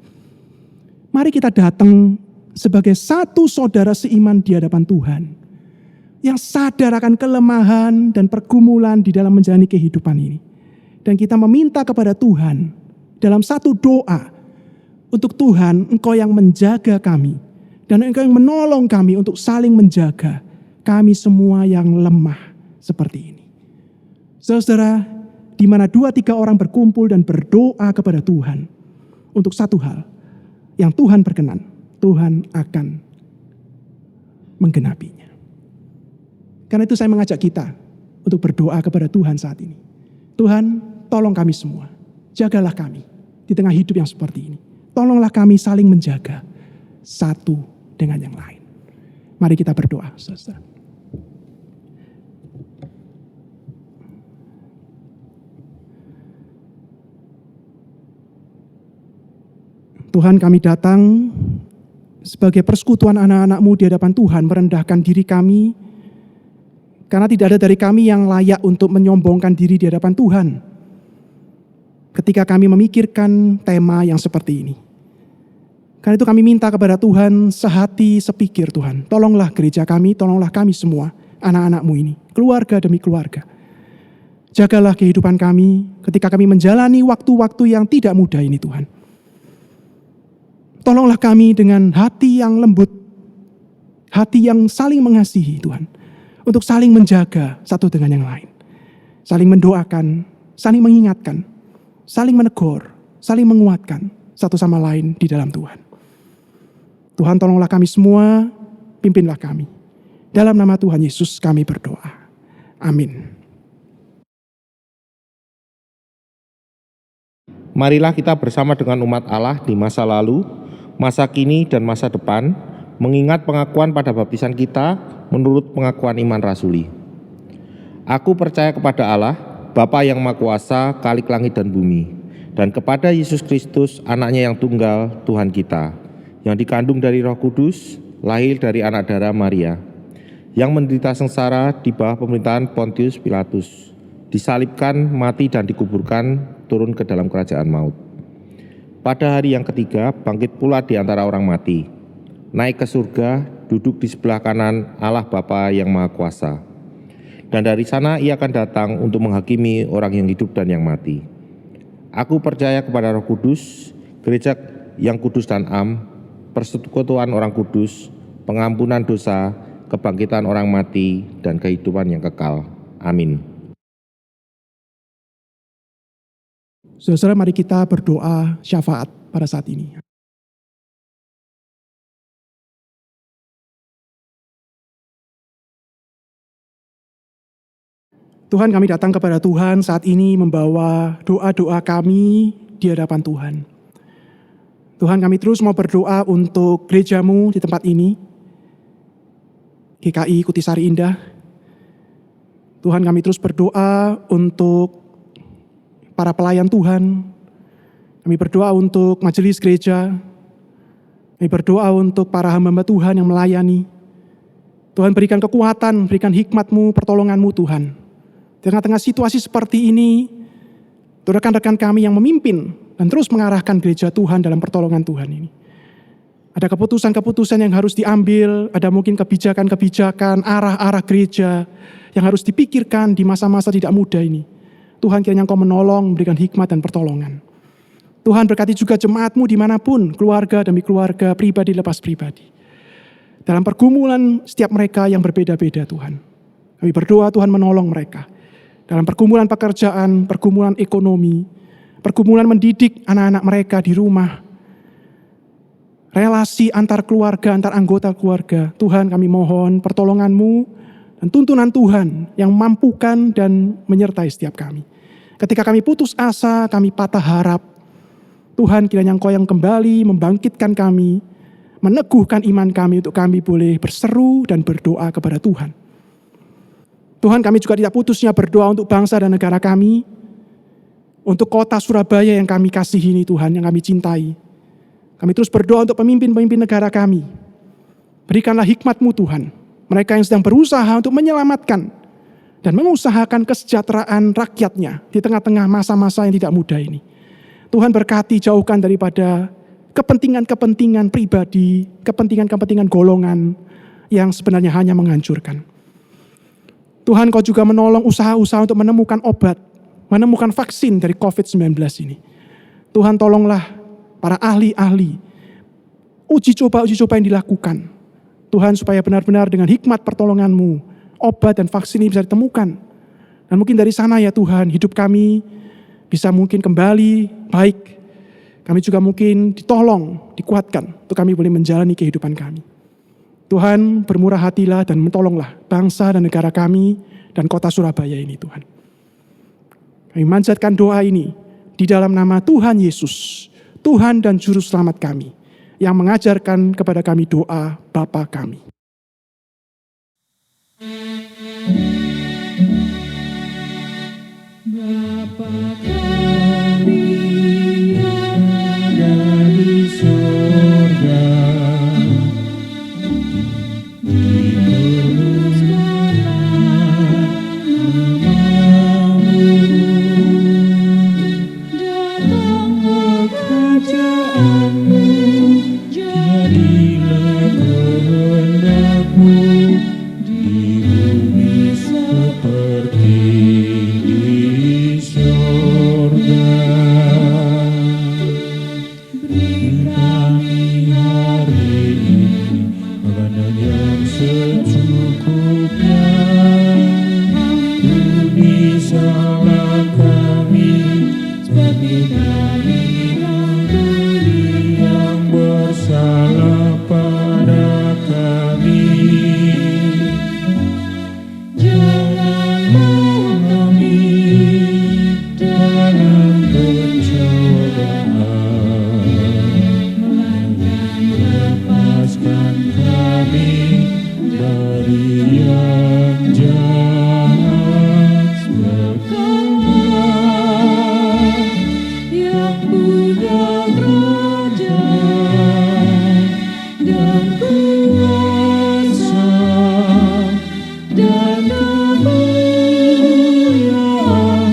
Mari kita datang sebagai satu saudara seiman di hadapan Tuhan. Yang sadar akan kelemahan dan pergumulan di dalam menjalani kehidupan ini. Dan kita meminta kepada Tuhan dalam satu doa. Untuk Tuhan, Engkau yang menjaga kami. Dan Engkau yang menolong kami untuk saling menjaga. Kami semua yang lemah. seperti ini. Saudara, di mana 2-3 orang berkumpul dan berdoa kepada Tuhan untuk satu hal yang Tuhan berkenan, Tuhan akan menggenapinya. Karena itu saya mengajak kita untuk berdoa kepada Tuhan saat ini. Tuhan, tolong kami semua, jagalah kami di tengah hidup yang seperti ini. Tolonglah kami saling menjaga satu dengan yang lain. Mari kita berdoa, saudara. Tuhan, kami datang sebagai persekutuan anak-anak-Mu di hadapan Tuhan, merendahkan diri kami, karena tidak ada dari kami yang layak untuk menyombongkan diri di hadapan Tuhan. Ketika kami memikirkan tema yang seperti ini. Karena itu kami minta kepada Tuhan sehati sepikir Tuhan. Tolonglah gereja kami, tolonglah kami semua, anak-anak-Mu ini, keluarga demi keluarga. Jagalah kehidupan kami ketika kami menjalani waktu-waktu yang tidak mudah ini Tuhan. Tolonglah kami dengan hati yang lembut, hati yang saling mengasihi Tuhan. Untuk saling menjaga satu dengan yang lain. Saling mendoakan, saling mengingatkan, saling menegur, saling menguatkan satu sama lain di dalam Tuhan. Tuhan tolonglah kami semua, pimpinlah kami. Dalam nama Tuhan Yesus kami berdoa. Amin. Marilah kita bersama dengan umat Allah di masa lalu, masa kini dan masa depan, mengingat pengakuan pada baptisan kita menurut pengakuan iman rasuli. Aku percaya kepada Allah, Bapa yang Maha Kuasa, Khalik langit dan bumi, dan kepada Yesus Kristus, anaknya yang tunggal, Tuhan kita, yang dikandung dari Roh Kudus, lahir dari anak darah Maria, yang menderita sengsara di bawah pemerintahan Pontius Pilatus, disalibkan, mati dan dikuburkan, turun ke dalam kerajaan maut. Pada hari yang ketiga, bangkit pula di antara orang mati, naik ke surga, duduk di sebelah kanan Allah Bapa yang Maha Kuasa. Dan dari sana ia akan datang untuk menghakimi orang yang hidup dan yang mati. Aku percaya kepada Roh Kudus, gereja yang kudus dan am, persekutuan orang kudus, pengampunan dosa, kebangkitan orang mati, dan kehidupan yang kekal. Amin. Saudara, mari kita berdoa syafaat pada saat ini. Tuhan, kami datang kepada Tuhan saat ini membawa doa-doa kami di hadapan Tuhan. Tuhan, kami terus mau berdoa untuk gereja-Mu di tempat ini, GKI Kutisari Indah. Tuhan, kami terus berdoa untuk para pelayan Tuhan. Kami berdoa untuk majelis gereja. Kami berdoa untuk para hamba-hamba Tuhan yang melayani. Tuhan, berikan kekuatan, berikan hikmat-Mu, pertolongan-Mu Tuhan. Di tengah-tengah situasi seperti ini, rekan-rekan kami yang memimpin dan terus mengarahkan gereja Tuhan dalam pertolongan Tuhan ini. Ada keputusan-keputusan yang harus diambil, ada mungkin kebijakan-kebijakan, arah-arah gereja yang harus dipikirkan di masa-masa tidak mudah ini. Tuhan, kiranya Engkau menolong, memberikan hikmat dan pertolongan. Tuhan, berkati juga jemaat-Mu dimanapun, keluarga demi keluarga, pribadi lepas pribadi. Dalam pergumulan setiap mereka yang berbeda-beda Tuhan. Kami berdoa Tuhan menolong mereka. Dalam pergumulan pekerjaan, pergumulan ekonomi, pergumulan mendidik anak-anak mereka di rumah, relasi antar keluarga, antar anggota keluarga. Tuhan, kami mohon pertolongan-Mu dan tuntunan Tuhan yang mampukan dan menyertai setiap kami. Ketika kami putus asa, kami patah harap, Tuhan, kiranya Engkau yang kembali membangkitkan kami, meneguhkan iman kami untuk kami boleh berseru dan berdoa kepada Tuhan. Tuhan, kami juga tidak putusnya berdoa untuk bangsa dan negara kami, untuk kota Surabaya yang kami kasihi ini Tuhan, yang kami cintai. Kami terus berdoa untuk pemimpin-pemimpin negara kami. Berikanlah hikmat-Mu Tuhan, mereka yang sedang berusaha untuk menyelamatkan dan mengusahakan kesejahteraan rakyatnya di tengah-tengah masa-masa yang tidak mudah ini. Tuhan, berkati, jauhkan daripada kepentingan-kepentingan pribadi, kepentingan-kepentingan golongan yang sebenarnya hanya menghancurkan. Tuhan, Kau juga menolong usaha-usaha untuk menemukan obat, menemukan vaksin dari COVID-19 ini. Tuhan, tolonglah para ahli-ahli, uji coba yang dilakukan. Tuhan, supaya benar-benar dengan hikmat pertolongan-Mu, obat dan vaksin ini bisa ditemukan. Dan mungkin dari sana ya Tuhan, hidup kami bisa mungkin kembali baik. Kami juga mungkin ditolong, dikuatkan untuk kami boleh menjalani kehidupan kami. Tuhan, bermurah hatilah dan mentolonglah bangsa dan negara kami dan kota Surabaya ini Tuhan. Kami manjatkan doa ini di dalam nama Tuhan Yesus, Tuhan dan Juru Selamat kami, yang mengajarkan kepada kami doa Bapa kami. Bapa kami yang ada di surga, dikuduskanlah namamu, datanglah kerajaanmu, jadilah kehendakmu di bumi seperti di surga. Beri kami hari ini makanan yang secukupnya. Ampuni salah kami seperti kami mengampuni yang bersalah pada kami. Janganlah kami dalam pencobaan, melainkan lepaskan kami dari yang jahat. Engkau-Lah yang punya kerajaan dan kuasa dan kemuliaan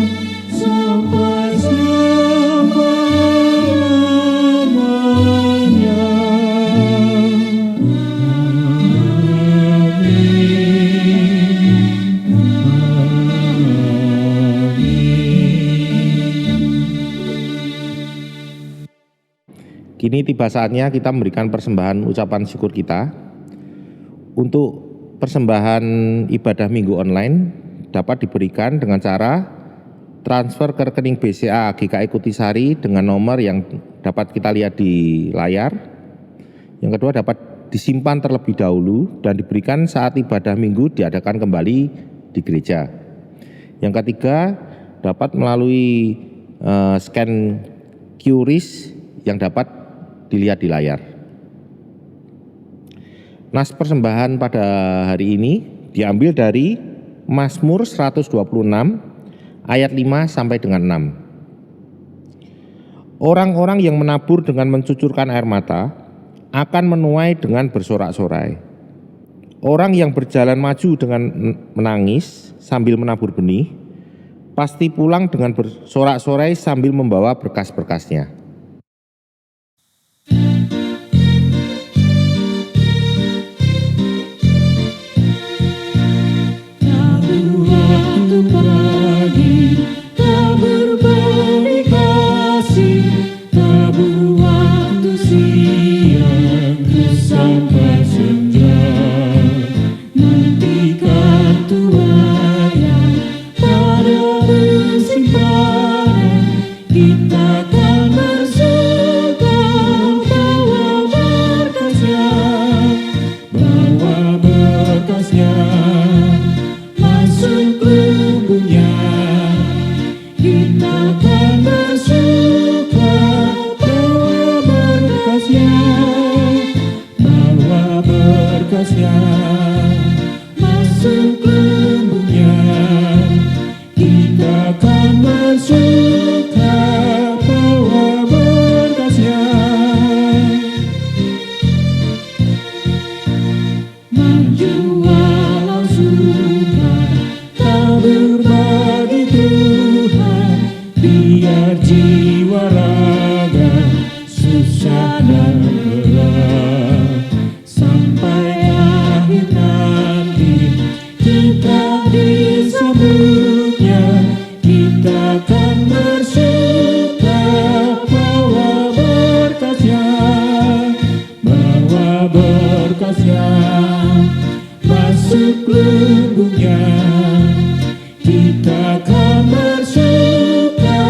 sampai selama-lamanya. Kini tiba saatnya kita memberikan persembahan ucapan syukur kita. Untuk persembahan ibadah minggu online dapat diberikan dengan cara transfer ke rekening BCA GKI Kutisari dengan nomor yang dapat kita lihat di layar. Yang kedua dapat disimpan terlebih dahulu dan diberikan saat ibadah minggu diadakan kembali di gereja. Yang ketiga dapat melalui scan QRIS yang dapat dilihat di layar. Nas persembahan pada hari ini diambil dari Mazmur 126 ayat 5 sampai dengan 6. Orang-orang yang menabur dengan mencucurkan air mata akan menuai dengan bersorak-sorai. Orang yang berjalan maju dengan menangis sambil menabur benih pasti pulang dengan bersorak-sorai sambil membawa berkas-berkasnya. Waktu pagi, tabur benih kasih, tabur waktu siang, sampai senja. Nantikan tuaian pada musim panen, kita akan bersuka bawa berkasnya, bawa berkasnya. Masuk lumbungnya, kita akan bersuka bawa berkasnya, bawa berkasnya. Masuk lumbungnya, kita akan bersuka bawa berkasnya. Maju walau sukar, tabur bagi Tuhan, biar jiwa raga susah dan lelah. Sampai akhir nanti kita disambutnya, kita akan bersuka bawa berkasnya, bawa berkasnya. Masuk sesungguhnya kita akan bersuka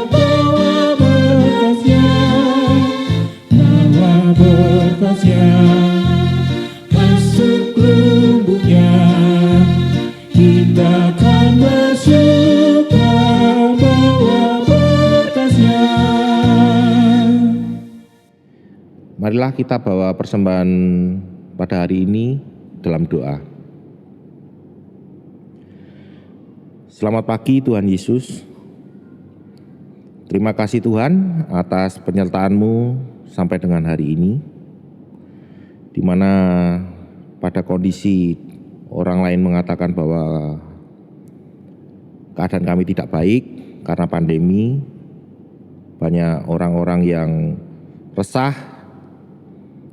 bawa berkasnya, bawa berkasnya masuk lubuknya. Kita akan bersuka bawa berkasnya. Marilah kita bawa persembahan pada hari ini dalam doa. Selamat pagi Tuhan Yesus. Terima kasih Tuhan atas penyertaan-Mu sampai dengan hari ini, di mana pada kondisi orang lain mengatakan bahwa keadaan kami tidak baik karena pandemi, banyak orang-orang yang resah,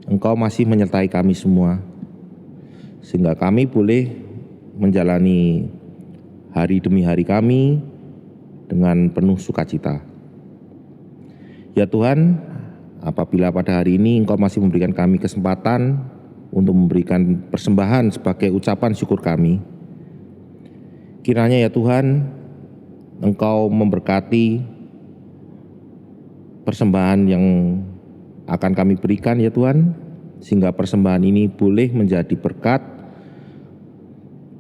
Engkau masih menyertai kami semua, sehingga kami boleh menjalani hari demi hari kami dengan penuh sukacita. Ya Tuhan, apabila pada hari ini Engkau masih memberikan kami kesempatan untuk memberikan persembahan sebagai ucapan syukur kami, kiranya ya Tuhan, Engkau memberkati persembahan yang akan kami berikan ya Tuhan, sehingga persembahan ini boleh menjadi berkat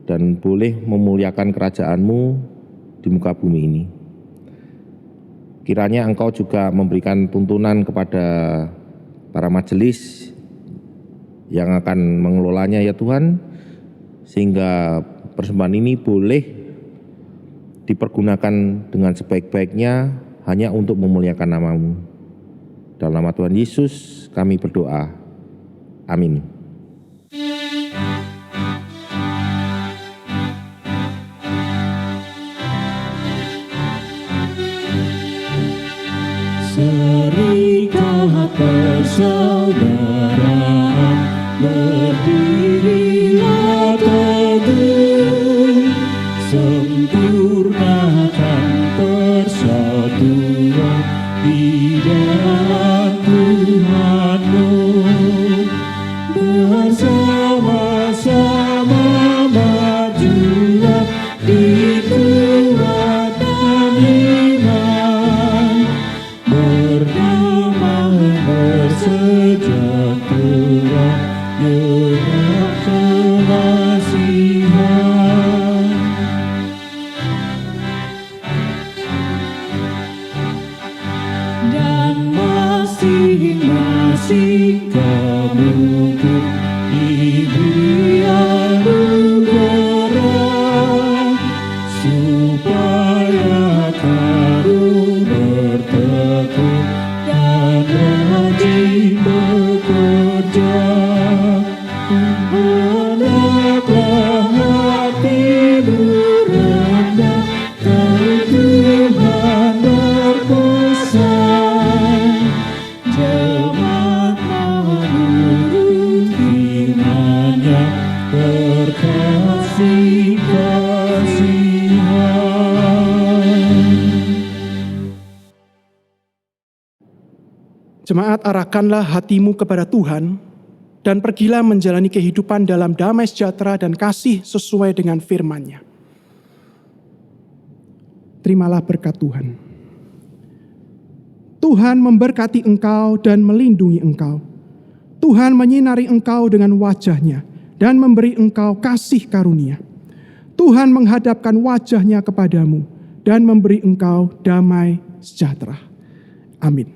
dan boleh memuliakan kerajaan-Mu di muka bumi ini. Kiranya Engkau juga memberikan tuntunan kepada para majelis yang akan mengelolanya ya Tuhan, sehingga persembahan ini boleh dipergunakan dengan sebaik-baiknya hanya untuk memuliakan nama-Mu. Dalam nama Tuhan Yesus kami berdoa. Amin. Serikat persaudaraan, berdirilah teguh, sempurnakan persatuan di dalam Tuhan-Mu. Bersama-sama majulah di kekuatan iman, berdamai bersejahtera dalam kekasihan. Dan masing-masing kamu pun diberi anugerah, supaya kamu bertekun dan rajin bekerja. Hendaklah hatimu rendah, tahu Tuhan berkuasa. Jemaat menurut firman-Nya berkasih-kasihan. Jemaat, arahkanlah hatimu kepada Tuhan dan pergilah menjalani kehidupan dalam damai sejahtera dan kasih sesuai dengan firman-Nya. Terimalah berkat Tuhan. Tuhan memberkati engkau dan melindungi engkau. Tuhan menyinari engkau dengan wajah-Nya dan memberi engkau kasih karunia. Tuhan menghadapkan wajah-Nya kepadamu dan memberi engkau damai sejahtera. Amin.